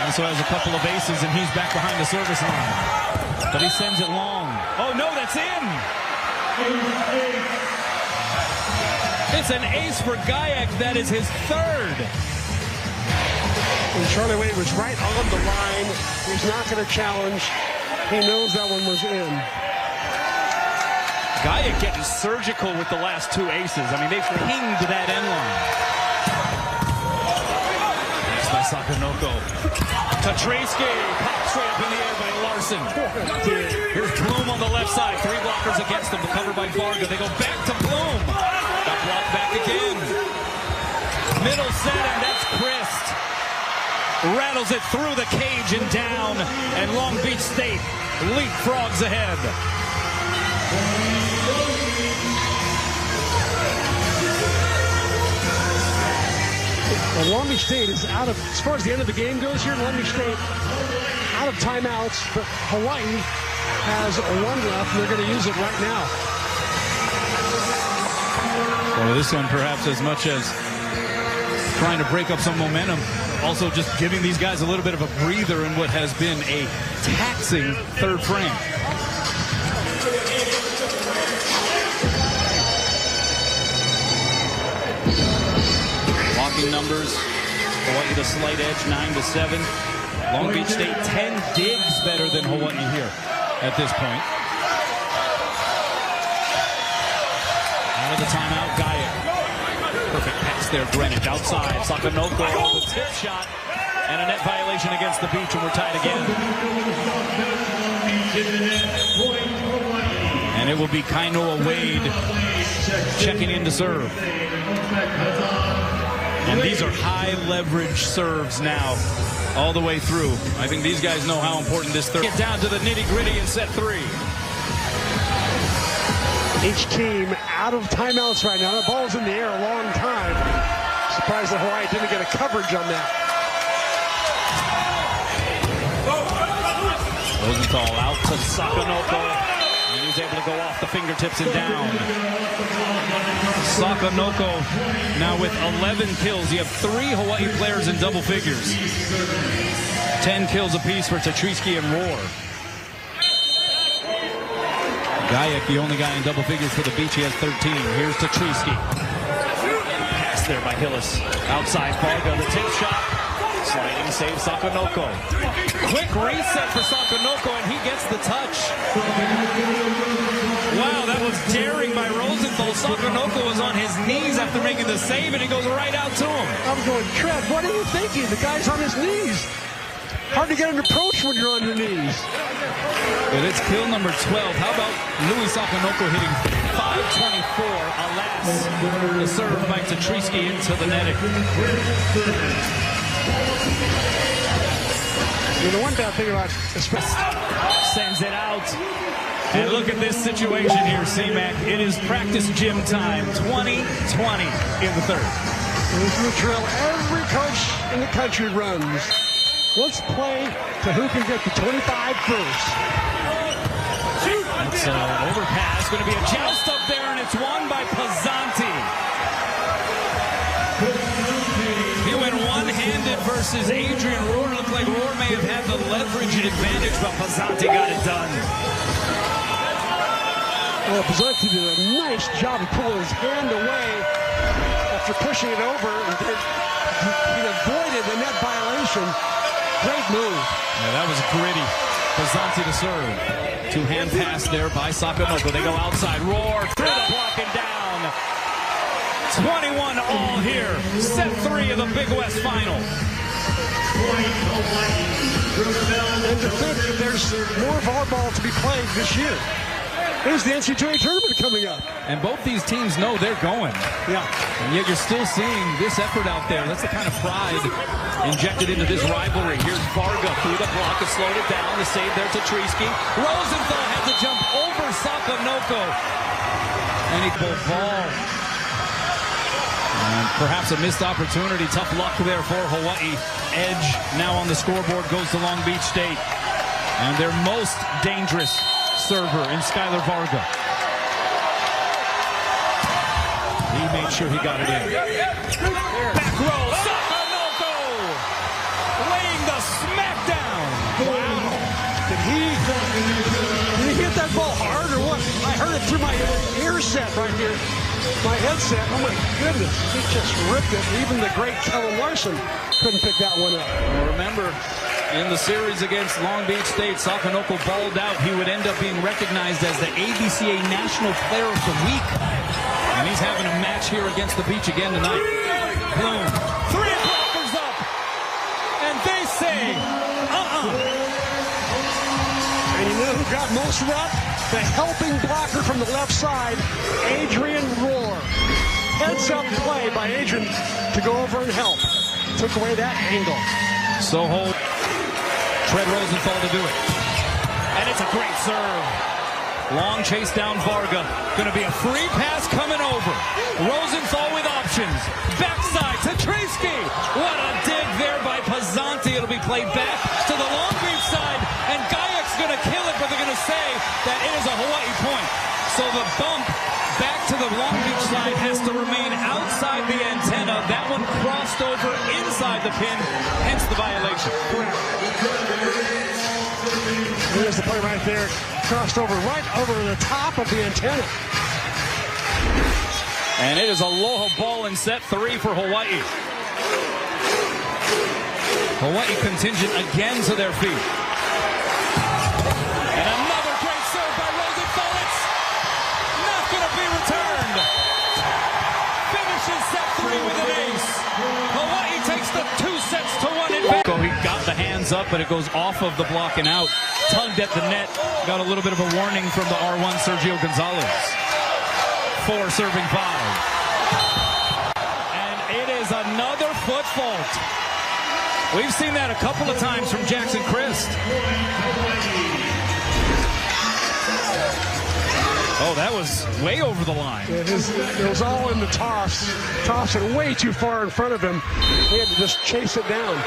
Also has a couple of aces, and he's back behind the service line. But he sends it long. Oh no, that's in. It's an ace for Gajek. That is his third. And Charlie Wade was right on the line. He's not going to challenge. He knows that one was in. Gajek getting surgical with the last two aces. I mean, they've pinged that end line. Next by Sakamoko. Zatriski popped straight up in the air by Larson. Here's Bloom on the left side. 3 blockers against him, covered by Varga. They go back to Bloom. Got blocked back Middle set, and that's Christ. Rattles it through the cage and down, and Long Beach State leapfrogs ahead. Well, Long Beach State is out of, as far as the end of the game goes here, Long Beach State out of timeouts, but Hawaii has one left, and they're going to use it right now. Well, this one perhaps as much as trying to break up some momentum, also just giving these guys a little bit of a breather in what has been a taxing third frame. Blocking numbers, Hawaii the slight edge, 9-7. Long Beach State 10 digs better than Hawaii here at this point. Out of the timeout, Gaia. Perfect pass there, Greenwich outside. Sakanoko, the tip shot, and a net violation against the Beach, and we're tied again. And it will be Kainoa Wade checking in to serve. And these are high leverage serves now, all the way through. I think these guys know how important this third. Get down to the nitty gritty in set 3. Each team out of timeouts right now. The ball's in the air a long time. Surprised that Hawaii didn't get a coverage on that. Rosenthal out to Sakanoko, and he's able to go off the fingertips and down. Sakanoko now with 11 kills. You have 3 Hawaii players in double figures. 10 kills apiece for Tatriski and Rohr. Gayak, the only guy in double figures for the Beach. He has 13. Here's Tatriski. Pass there by Hillis. Outside Varga, the tip shot. Sliding save Sakanoko. Quick reset for Sakanoko, and he gets the touch. Wow, that was daring by Rosenthal. Sakanoko was on his knees after making the save, and he goes right out to him. I'm going, Trev, what are you thinking? The guy's on his knees. Hard to get an approach when you're on your knees. But it's kill number 12. How about Louis Sakanoko hitting 524? Alas, the serve by Tatriski into the netting. You know, the one bad thing about this sends it out. And look at this situation here, C-Mac. It is practice gym time. 20-20 in the third. This is the drill every coach in the country runs. Let's play to who can get the 25 first. It's an overpass. Going to be a joust up there, and it's won by Pizzanti. He went one-handed versus Adrian Rohr. Looked like Rohr may have had the leverage advantage, but Pizzanti got it done. Well, Pizzanti did a nice job of pulling his hand away after pushing it over, and he avoided the net violation. Great move. Yeah, that was gritty. Pizzanti to serve. Two-hand pass there by Sakanoko. They go outside. Rohr through the block and down. 21 all here. Set 3 of the Big West final. And to think that there's more volleyball to be played this year. There's the NCAA tournament coming up. And both these teams know they're going. Yeah. And yet you're still seeing this effort out there. That's the kind of pride injected into this rivalry. Here's Varga through the block to slow it down. The save there to Tatriski. Rosenthal had to jump over Sakanoko. And he pulled ball. And perhaps a missed opportunity. Tough luck there for Hawaii. Edge now on the scoreboard goes to Long Beach State. And their most dangerous server in Skylar Varga. He made sure he got it in. Back row, Sakanoko laying the smackdown. Wow. Did he hit that ball hard or what? I heard it through my ear set right here. My headset. Oh my goodness. He just ripped it. Even the great Kellen Larson couldn't pick that one up. Well, remember, in the series against Long Beach State, Sakanoko balled out. He would end up being recognized as the ABCA National Player of the Week. And he's having a match here against the Beach again tonight. Boom. 3 blockers up. And they say, And you know who got most of that? The helping blocker from the left side, Adrian Rohr. heads-up play by Adrian to go over and help. Took away that angle. So hold. Fred Rosenthal to do it. And it's a great serve. Long chase down Varga. Going to be a free pass coming over. Rosenthal with options. Backside to Treisky. What a dig there by Pizzanti. It'll be played back to the Long Beach side. And Gayek's going to kill it, but they're going to say that it is a Hawaii point. So the bump back to the Long Beach side has to remain outside the antenna. That one crossed over inside the pin, hence the violation. There's the play right there. Crossed over right over the top of the antenna. And it is aloha ball in set 3 for Hawaii. Hawaii contingent again to their feet. And another great serve by Rosenthal. It's not going to be returned. Finishes set 3 with an ace. Hawaii takes the 2-1 advantage. He got the hands up, but it goes off of the block and out. Tugged at the net. Got a little bit of a warning from the R1 Sergio Gonzalez. 4 serving 5. And it is another foot fault. We've seen that a couple of times from Jackson Christ. Oh, that was way over the line. It was all in the toss. Tossed it way too far in front of him. He had to just chase it down.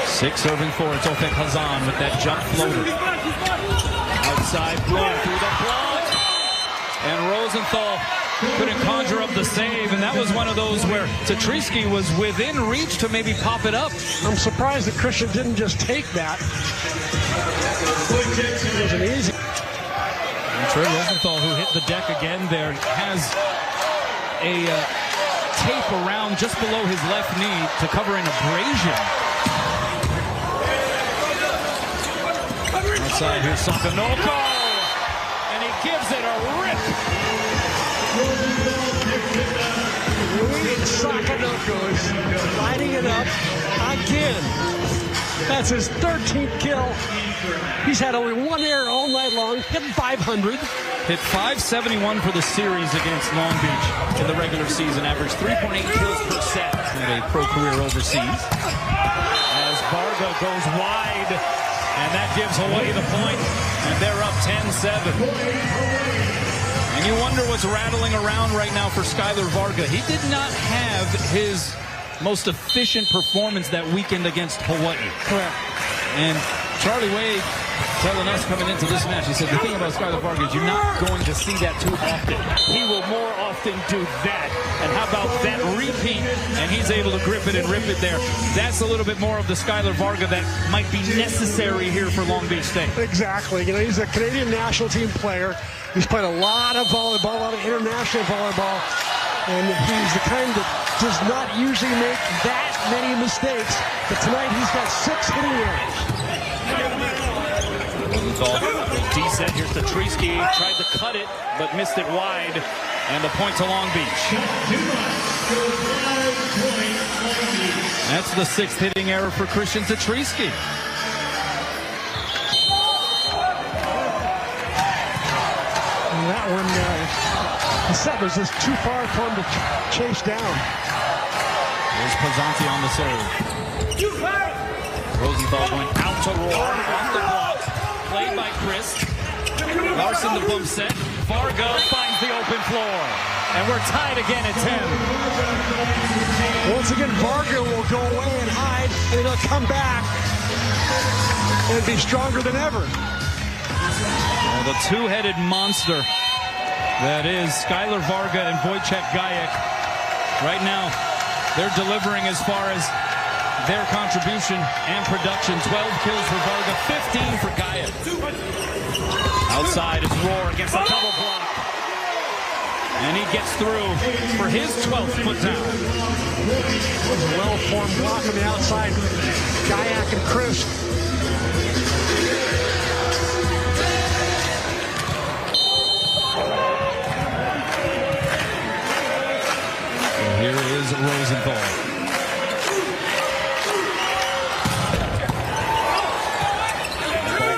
6 serving 4. It's Opek Hazan with that jump floater. Outside blow through the block. And Rosenthal couldn't conjure up the save. And that was one of those where Tetrisky was within reach to maybe pop it up. I'm surprised that Christian didn't just take that. It wasn't easy. And Trey Rosenthal, who hit the deck again there, has a tape around just below his left knee to cover an abrasion. Outside, here's Sakanoko, and he gives it a rip. Sakanoko is lighting it up again. That's his 13th kill. He's had only 1 error all night long, hit 500. Hit 571 for the series against Long Beach in the regular season, averaged 3.8 kills per set in a pro career overseas. As Varga goes wide, and that gives Hawaii the point, and they're up 10-7. And you wonder what's rattling around right now for Skylar Varga. He did not have his most efficient performance that weekend against Hawaii. Correct. And Charlie Wade telling us coming into this match, he said the thing about Skylar Varga is you're not going to see that too often. He will more often do that. And how about that repeat? And he's able to grip it and rip it there. That's a little bit more of the Skylar Varga that might be necessary here for Long Beach State. Exactly. You know, he's a Canadian national team player. He's played a lot of volleyball, a lot of international volleyball. And he's the kind that does not usually make that many mistakes. But tonight he's got 6 hitting errors. Decent. Here's Tetrisky. Tried to cut it, but missed it wide. And the point to Long Beach. That's the 6th hitting error for Christian Tetrisky. And that one, the set was just too far for him to chase down. There's Pizzanti on the serve. Rosenthal going out to Roar off the block. Played by Chris. Larson the bump set. Varga finds the open floor. And we're tied again at 10. Once again, Varga will go away and hide, and he'll come back and be stronger than ever. Well, the two-headed monster that is Skylar Varga and Wojciech Gajek. Right now, they're delivering as far as their contribution and production. 12 kills for Varga, 15 for Gajek. Outside is Roar against the double block. And he gets through for his 12th put down. Well-formed block on the outside. Gajek and Chris. Here is Rosenthal.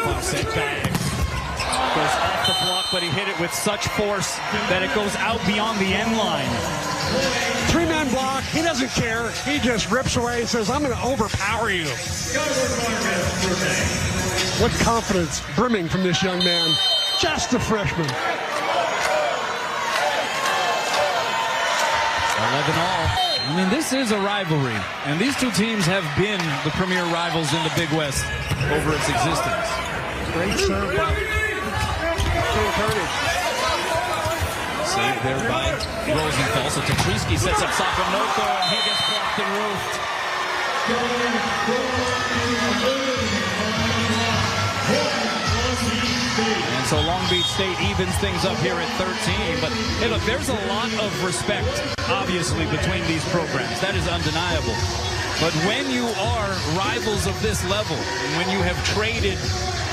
Ball set back. Goes off the block but he hit it with such force that it goes out beyond the end line. Three-man block. He doesn't care. He just rips away and says, I'm going to overpower you. What confidence brimming from this young man. Just a freshman. 11 all. I mean, this is a rivalry, and these two teams have been the premier rivals in the Big West over its existence. Great serve by Saved there by Rosenthal. So Tatriski sets up Sakonoko, and he gets blocked and roofed. And so Long Beach State evens things up here at 13. But, hey, look, there's a lot of respect, obviously, between these programs. That is undeniable. But when you are rivals of this level, and when you have traded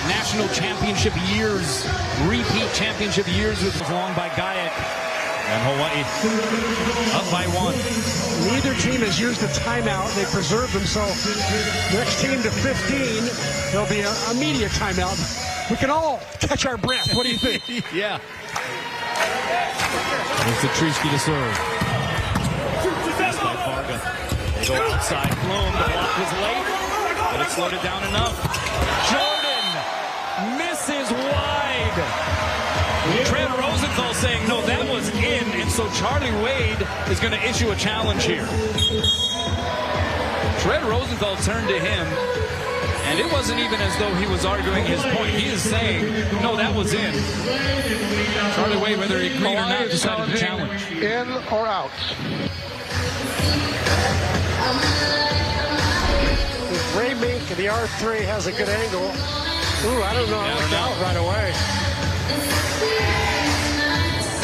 national championship years, repeat championship years with long by Gayak, and Hawaii up by 1. Neither team has used a timeout. They preserved themselves. Next team to 15, there'll be a media timeout. We can all catch our breath. What do you think? Yeah. There's Tatriski to serve. Pass by Varga. They go outside. Bloom. The block was late, but it slowed it down enough. Jordan misses wide. Trent Rosenthal saying, no, that was in, and so Charlie Wade is going to issue a challenge here. Trent Rosenthal turned to him, and it wasn't even as though he was arguing his point. He is saying, no, that was in. Charlie Wade, whether he agreed or not, decided to challenge. In or out? Ray Mink, the R3 has a good angle. Ooh, I don't know. I looked out right away.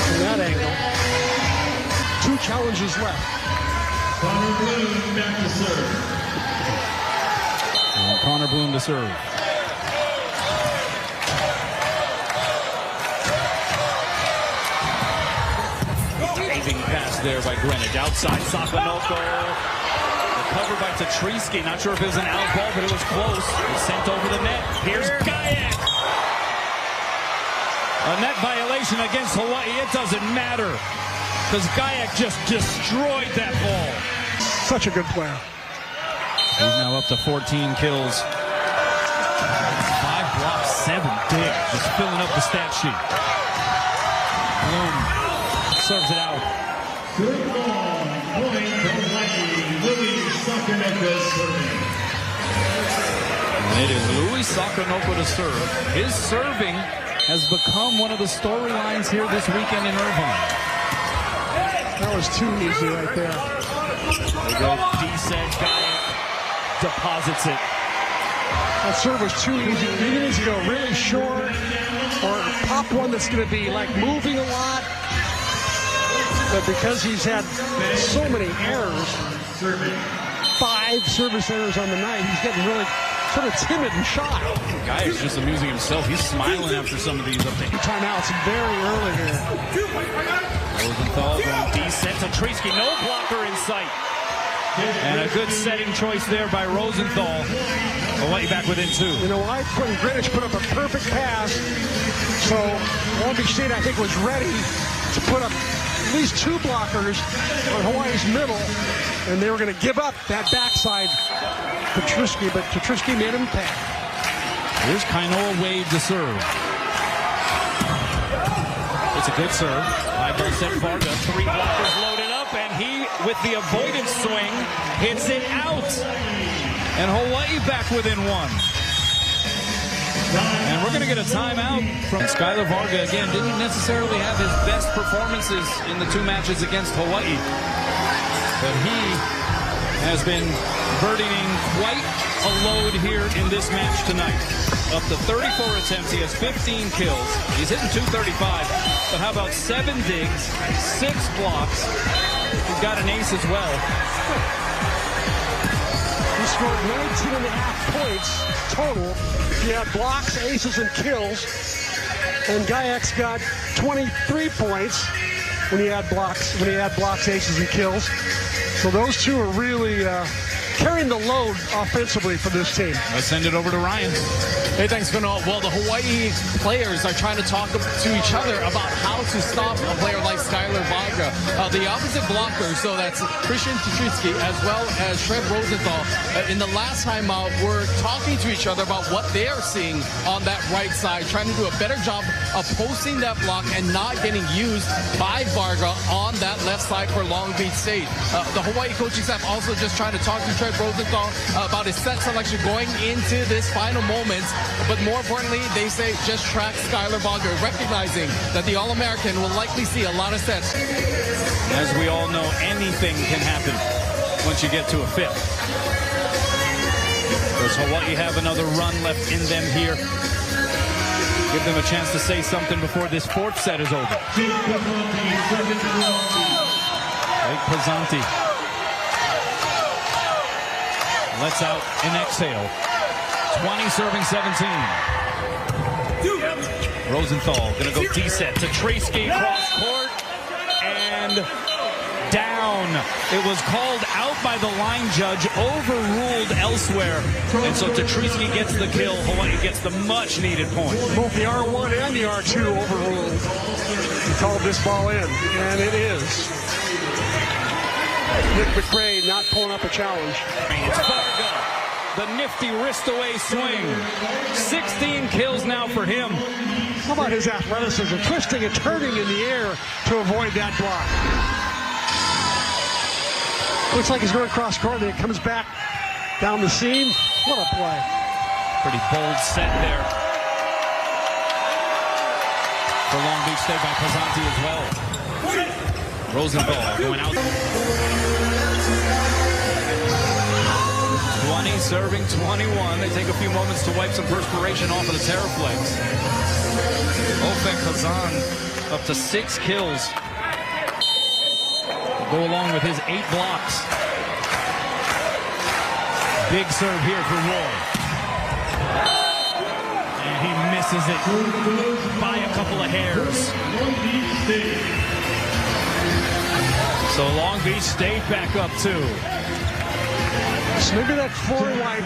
From that angle. 2 challenges left. Connor Bloom back to serve. And Connor Bloom to serve. Waving pass there by Greenwich. Outside Sakonoko. Covered by Tatriski. Not sure if it was an out ball, but it was close. It's sent over the net. Here's Gayak. A net violation against Hawaii. It doesn't matter, because Gayak just destroyed that ball. Such a good player. He's now up to 14 kills. 5 blocks, 7 digs. Just filling up the stat sheet. Bloom serves it out. Good ball. Point Hawaii. Louis Sakonoko serving. And it is Louis Sakonoko to serve. His serving has become one of the storylines here this weekend in Irvine. That was too easy right there. They go D-set, Gayak deposits it. That serve was too easy. He needs to go really short or pop one that's going to be like moving a lot. But because he's had so many errors, 5 service errors on the night, he's getting really sort of timid and shy. Guy's just amusing himself. He's smiling after some of these updates. Timeouts very early here. Rosenthal going D-set to Tatriski. No blocker in sight. And a good setting choice there by Rosenthal. Hawaii back within 2. You know, Greenwich put up a perfect pass. So Long Beach State, I think, was ready to put up at least 2 blockers on Hawaii's middle. And they were going to give up that backside to Tatriski, but Tatriski made him pay. Here's Kainoa Wade to serve. It's a good serve. High ball set Varga. 3 blockers loaded up, and he, with the avoidance swing, hits it out. And Hawaii back within 1. And we're going to get a timeout from Skylar Varga. Again, didn't necessarily have his best performances in the 2 matches against Hawaii. But he has been burdening quite a load here in this match tonight. Up to 34 attempts, he has 15 kills. He's hitting .235, but how about 7 digs, 6 blocks. He's got an ace as well. He scored 19.5 points total. He had blocks, aces, and kills. And Gayak's got 23 points when he had blocks, aces, and kills. So those two are really carrying the load offensively for this team. Let's send it over to Ryan. Hey, thanks, Fino. Well, the Hawaii players are trying to talk to each other about how to stop a player like Skylar Varga. The opposite blocker, so that's Christian Tuchinski as well as Shred Rosenthal, in the last time out, were talking to each other about what they are seeing on that right side, trying to do a better job of posting that block and not getting used by Varga on that left side for Long Beach State. The Hawaii coaching staff also just trying to talk to Shred Rosenthal about his set selection going into this final moments. But more importantly, they say just track Skylar Varga, recognizing that the All-American will likely see a lot of sets. As we all know, anything can happen once you get to a fifth. Does Hawaii have another run left in them here? Give them a chance to say something before this fourth set is over. Jake Pizzanti lets out an exhale. 20 serving 17. Rosenthal going to go D-set to Treisky, cross court, and down. It was called out by the line judge, overruled elsewhere. And so Treisky gets the kill. Hawaii gets the much-needed point. Both the R1 and the R2 overruled. He called this ball in, and it is. Nick McRae not pulling up a challenge. It's Varga. The nifty wrist-away swing. 16 kills now for him. How about his athleticism, twisting and turning in the air to avoid that block. Looks like he's going across court, and it comes back down the seam. What a play. Pretty bold set there for Long Beach State by Pizzanti as well. Rosenthal going out. 20 serving 21. They take a few moments to wipe some perspiration off of the Terraflex. Ofek Hazan up to 6 kills. Go along with his 8 blocks. Big serve here for Roy. And he misses it by a couple of hairs. So Long Beach State back up 2. So maybe that forward wipe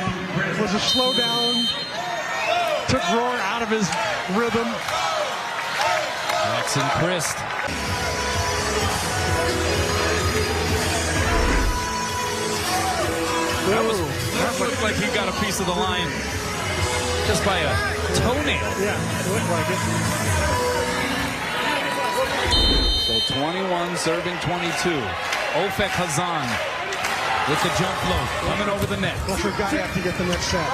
was a slowdown. Took Roar out of his rhythm. Jackson Christ. That looked like he got a piece of the line just by a toenail. Yeah, it looked like it. So 21 serving 22. Ofek Hazan with the jump float coming over the net. Flusher guy have to get the next set.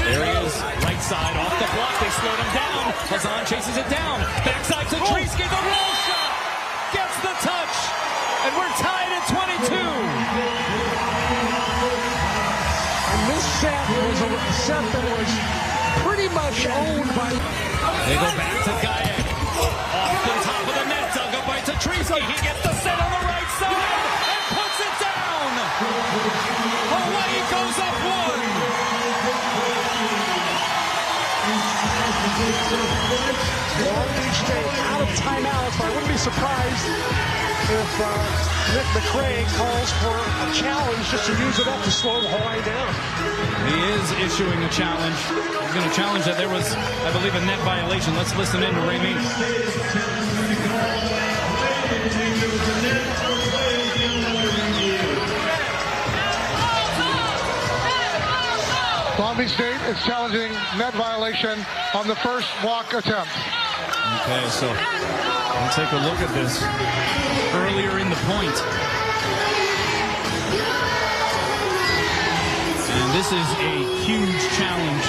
There he is, right side off the block. They slowed him down. Hazan chases it down. Backside to Treisky. The roll shot gets the touch, and we're tied at 22. And this set was a set that was pretty much owned by... They go back to Guyek. Off the top of the net, dug up by Treisky. He gets the set on the right side and puts it down. Hawaii goes up 1. Long Beach State out of timeouts, but I wouldn't be surprised if Nick McRae calls for a challenge just to use it up to slow Hawaii down. He is issuing a challenge. He's going to challenge that there was, I believe, a net violation. Let's listen in to Ray Meeks. Long Beach State is challenging net violation on the first walk attempt. Okay, so we'll take a look at this earlier in the point. And this is a huge challenge.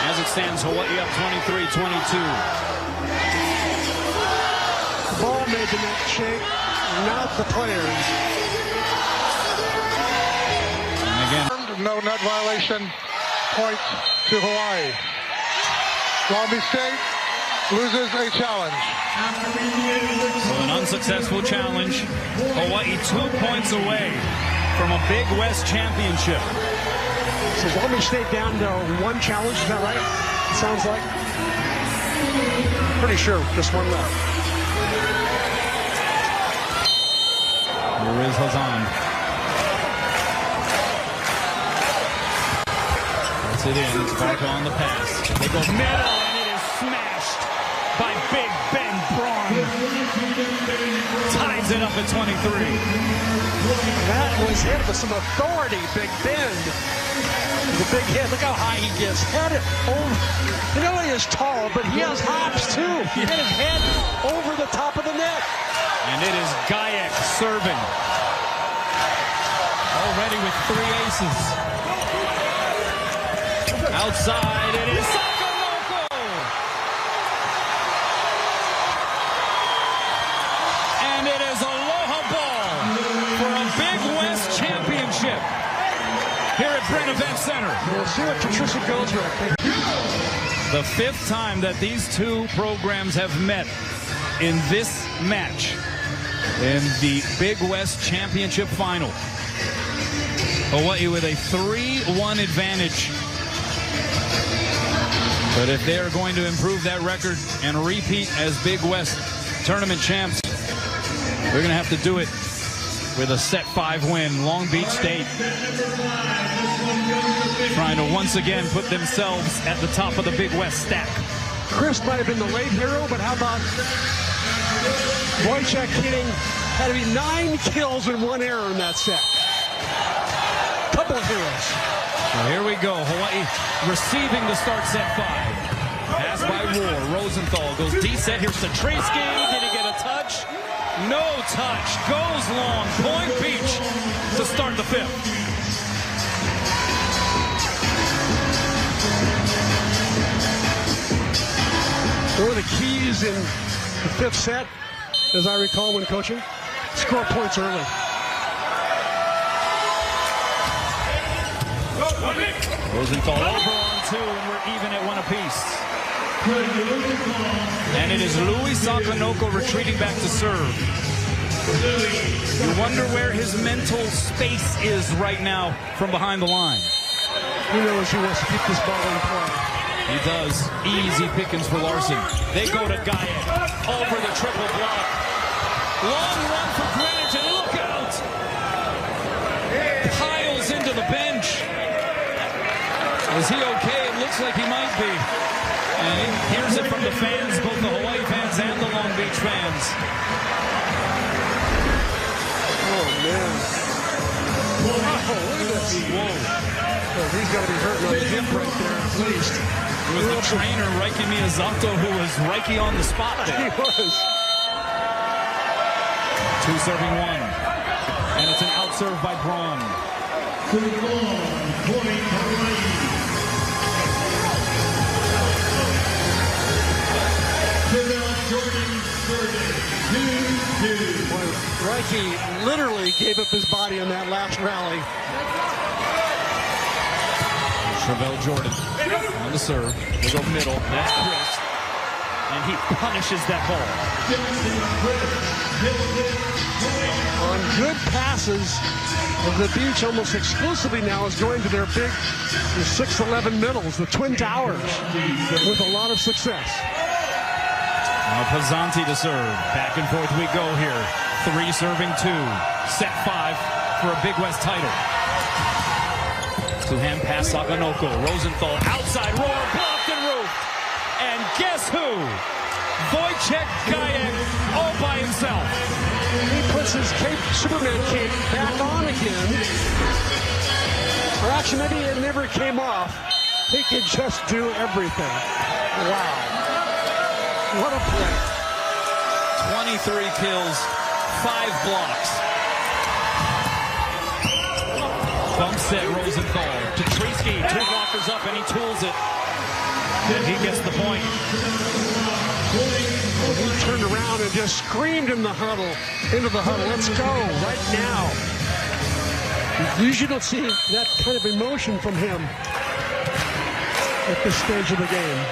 As it stands, Hawaii up 23-22. Ball made the net shake, not the players. Again, no net violation, point to Hawaii. Long Beach State loses a challenge. so an unsuccessful challenge. Hawaii 2 points away from a Big West championship. So Long Beach State down to 1 challenge, is that right? It sounds like. Pretty sure, just 1 left. Here is Hazan. Gets it in. It's Barca on the pass. They go middle, and it is smashed by Big Ben Braun. Ties it up at 23. That was hit with some authority, Big Ben. The big hit. Look how high he gets. Head over. You know he is tall, but he has hops too. He hit his head over the top of the net. And it is Gajek serving. Already with 3 aces. Outside, it is Sakamoko. And it is Aloha ball for a Big West championship here at Brent Event Center. We'll see what Patricia goes with. The 5th time that these two programs have met in this match in the Big West Championship Final. Hawaii with a 3-1 advantage. But if they are going to improve that record and repeat as Big West tournament champs, they're going to have to do it with a set 5 win. Long Beach State trying to once again put themselves at the top of the Big West stack. Chris might have been the late hero, but how about Wojciech hitting? Had to be 9 kills and 1 error in that set. Couple of heroes. Well, here we go. Hawaii receiving to start set 5. Pass by Roar. Rosenthal goes deep set. Here's Satriski. Did he get a touch? No touch. Goes long. Point Beach to start the 5th. One of the keys in the 5th set, as I recall when coaching, score points early. Rosenthal over on 2, and we're even at 1 apiece. And it is Louis Sakanoko retreating back to serve. You wonder where his mental space is right now from behind the line. He knows he wants to keep this ball in play. He does. Easy pickings for Larson. They go to Gajek. Over the triple block. Long run for Greenwich, and look out! Piles into the bench. Is he okay? It looks like he might be. And he hears it from the fans, both the Hawaii fans and the Long Beach fans. Oh, man. Oh, look at this. Whoa. Oh, he's got to be hurting on the hip right there, at least. It was the trainer, Reiki Miyazato, who was Reiki on the spot there. He was. 2 serving 1. And it's an out serve by Braun. Reiki literally gave up his body in that last rally. Travell Jordan on the serve. They go middle. That's Chris. And he punishes that ball. On good passes, the Beach almost exclusively now is going to their big 6'11" middles, the Twin Towers, with a lot of success. Now Pizzanti to serve. Back and forth we go here. 3 serving 2. Set 5 for a Big West title. Two-hand pass Sakanoko. Rosenthal outside. Roar blocked and roofed. And guess who? Wojciech Gajek all by himself. He puts his Superman cape back on again. Or actually, maybe it never came off. He could just do everything. Wow. What a play. 23 kills, 5 blocks. Bump set Rosenthal. Tatriski, 2 blockers up, and he tools it. And he gets the point. He turned around and just screamed in the huddle, into the huddle. Let's go right now. You usually don't see that kind of emotion from him at this stage of the game.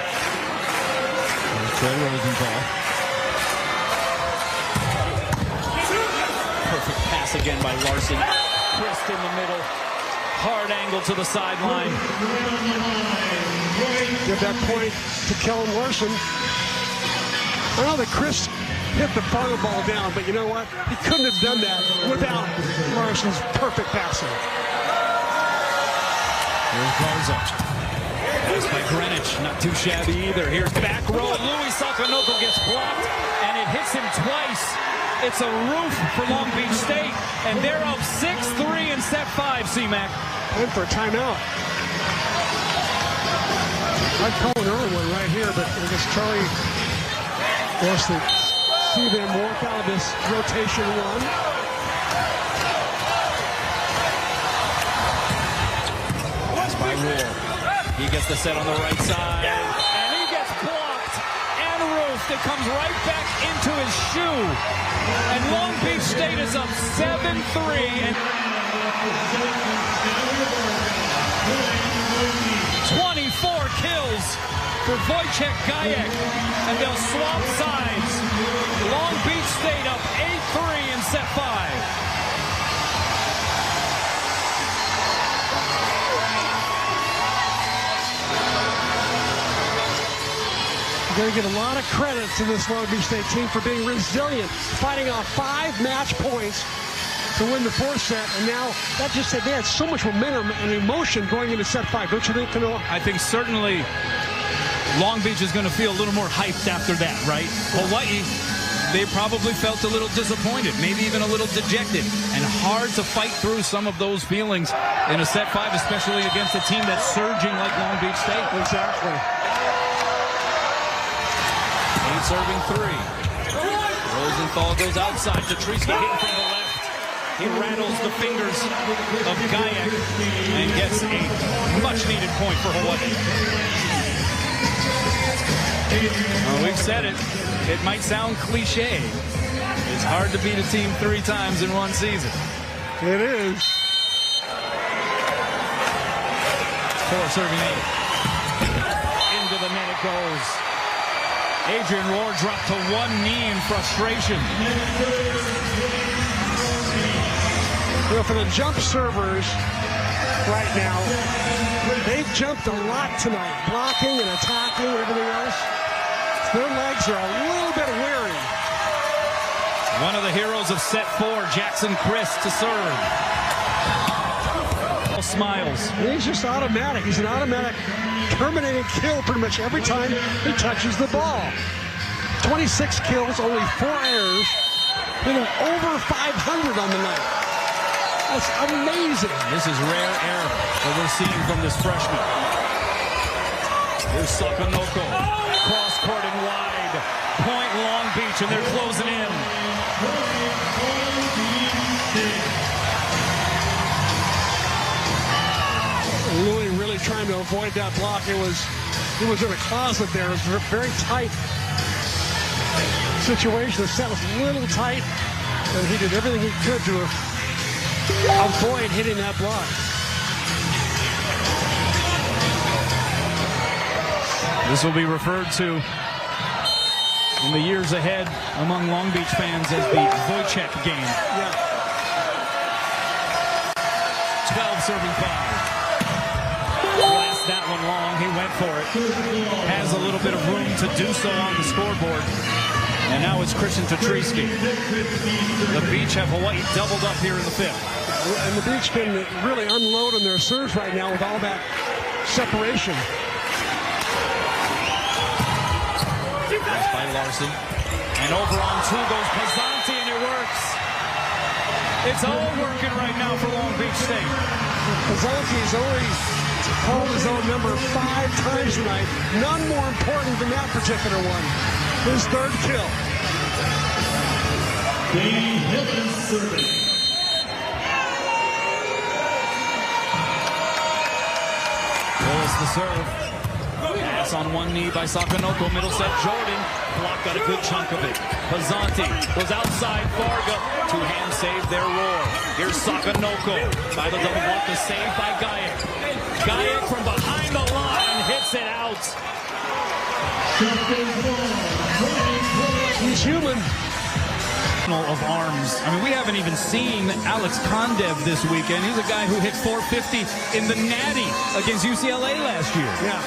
Trey Rosenthal. Perfect pass again by Larson. Twist in the middle. Hard angle to the sideline. Give that point to Kellen Larson. I know that Chris hit the volleyball down, but you know what? He couldn't have done that without Larson's perfect passing. Here's Garza. Nice by Greenwich. Not too shabby either. Here's back row. Louis Sakanoko gets blocked, and it hits him twice. It's a roof for Long Beach State, and they're up 6-3 in set 5, C-Mac. Time for a timeout. I'd call an early one right here, but I guess Charlie wants to see them work out of this rotation one. Pass by Rule. He gets the set on the right side, and he gets blocked and roofed. It comes right back into his shoe, and Long Beach State is up 7-3. And 24 kills for Wojciech Gajek, and they'll swap sides. Long Beach State up 8-3 in set 5. You're going to give a lot of credit to this Long Beach State team for being resilient, fighting off 5 match points to win the 4th set, and now that just said they had so much momentum and emotion going into set 5. Don't you think, Camilla? I think certainly Long Beach is going to feel a little more hyped after that, right? Hawaii, they probably felt a little disappointed, maybe even a little dejected, and hard to fight through some of those feelings in a set 5, especially against a team that's surging like Long Beach State. Exactly. Eight serving 3. Rosenthal goes outside. Tetrisky hitting from the left. He rattles the fingers of Gajek and gets a much-needed point for Hawaii. Well, we've said it. It might sound cliche. It's hard to beat a team 3 times in one season. It is. 4 serving 8. Into the net it goes. Adrian Rohr dropped to one knee in frustration. Well, for the jump servers right now, they've jumped a lot tonight, blocking and attacking and everything else. Their legs are a little bit weary. One of the heroes of set 4, Jackson Chris, to serve. Smiles. He's just automatic. He's an automatic terminating kill pretty much every time he touches the ball. 26 kills, only 4 errors, hitting over 500 on the night. That's amazing. This is rare error that we're seeing from this freshman. Here's Sakanoko. Cross-court and wide. Point Long Beach, and they're closing in. Louis really trying to avoid that block. He was in a closet there. It was a very tight situation. The set was a little tight, and he did everything he could to avoid hitting that block. This will be referred to in the years ahead among Long Beach fans as the Wojciech game. Yeah. 12 serving 5. Blast that one long. He went for it. Has a little bit of room to do so on the scoreboard. And now it's Christian Tetrisky. The Beach have Hawaii doubled up here in the 5th. And the Beach can really unload on their serves right now with all that separation. That's by Larson. And over on 2 goes Pizzanti, and it works. It's all working right now for Long Beach State. Pizzanti's only called his own number 5 times tonight. None more important than that particular one. His 3rd kill. Danny Hillis serving. Willis the serve. Pass on one knee by Sakanoko. Middle set, Jordan. Block got a good chunk of it. Pizzanti was outside Varga. 2-hand save there, Rohr. Here's Sakanoko by the double block. The save by Gajek. Gajek from behind the line hits it out. He's human. Of arms. I mean, we haven't even seen Alex Kondev this weekend. He's a guy who hit 450 in the Natty against UCLA last year. Yeah.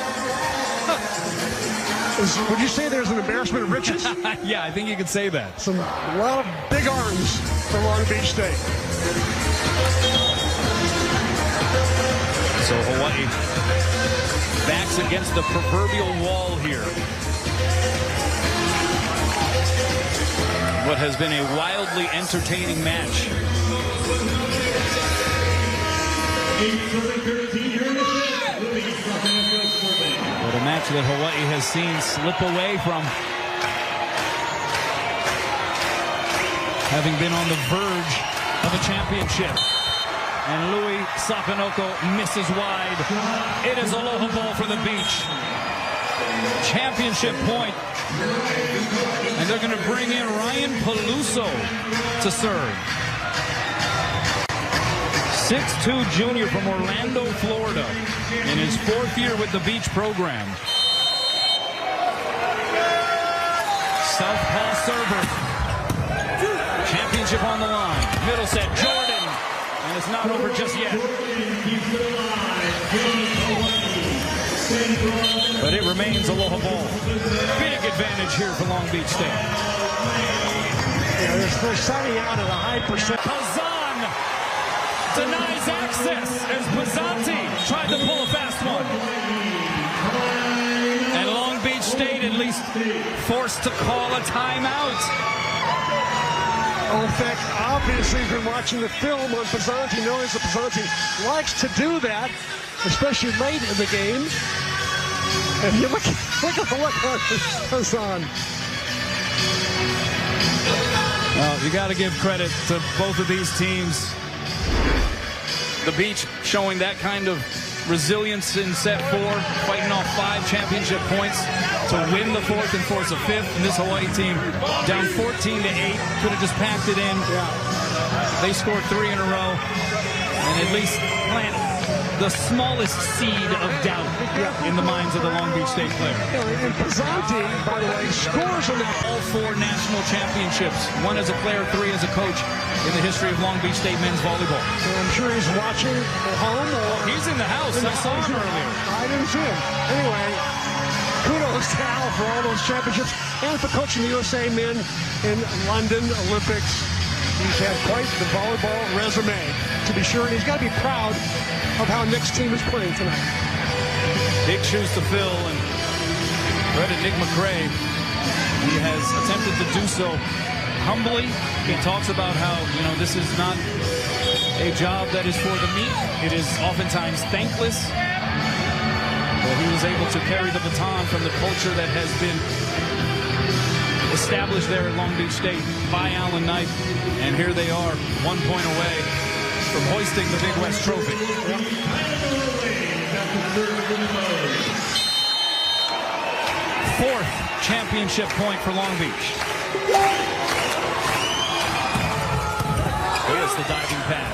Would you say there's an embarrassment of riches? Yeah, I think you could say that. A lot of big arms for Long Beach State. So Hawaii back backs against the proverbial wall here. What has been a wildly entertaining match. What a match that Hawaii has seen slip away from, having been on the verge of a championship. And Louis Sakanoko misses wide. It is aloha ball for the Beach. Championship point. And they're going to bring in Ryan Peluso to serve. 6'2" junior from Orlando, Florida, in his 4th year with the Beach program. Southpaw server. Championship on the line. Middle set, Jordan. And it's not over just yet. But it remains aloha ball. Big advantage here for Long Beach State. Yeah, they're starting out at a high percent. Pazan denies access as Pizzanti tried to pull a fast one. And Long Beach State at least forced to call a timeout. Ofek obviously has been watching the film on Pizzanti, knows that Pizzanti likes to do that, especially late in the game. And you look at the look on Pizzan. Well, you got to give credit to both of these teams. The Beach showing that kind of resilience in set 4, fighting off 5 championship points to win the 4th and force a 5th. And this Hawaii team down 14-8, could have just packed it in. They scored 3 in a row and at least plant the smallest seed of doubt in the minds of the Long Beach State player. And Pizzanti, by the way, scores on all 4 national championships, 1 as a player, 3 as a coach in the history of Long Beach State men's volleyball. I'm sure he's watching at home. Or he's in the house. I saw him earlier. I didn't see him. Anyway, kudos to Al for all those championships and for coaching the USA men in London Olympics. He's had quite the volleyball resume, to be sure, and he's got to be proud of how Nick's team is playing tonight. Big shoes to fill, and credit Nick McRae. He has attempted to do so humbly. He talks about how, this is not a job that is for the meek. It is oftentimes thankless. Well, he was able to carry the baton from the culture that has been established there at Long Beach State by Alan Knight. And here they are, 1 point away from hoisting the Big West Trophy. 4th championship point for Long Beach. Here's the diving pass.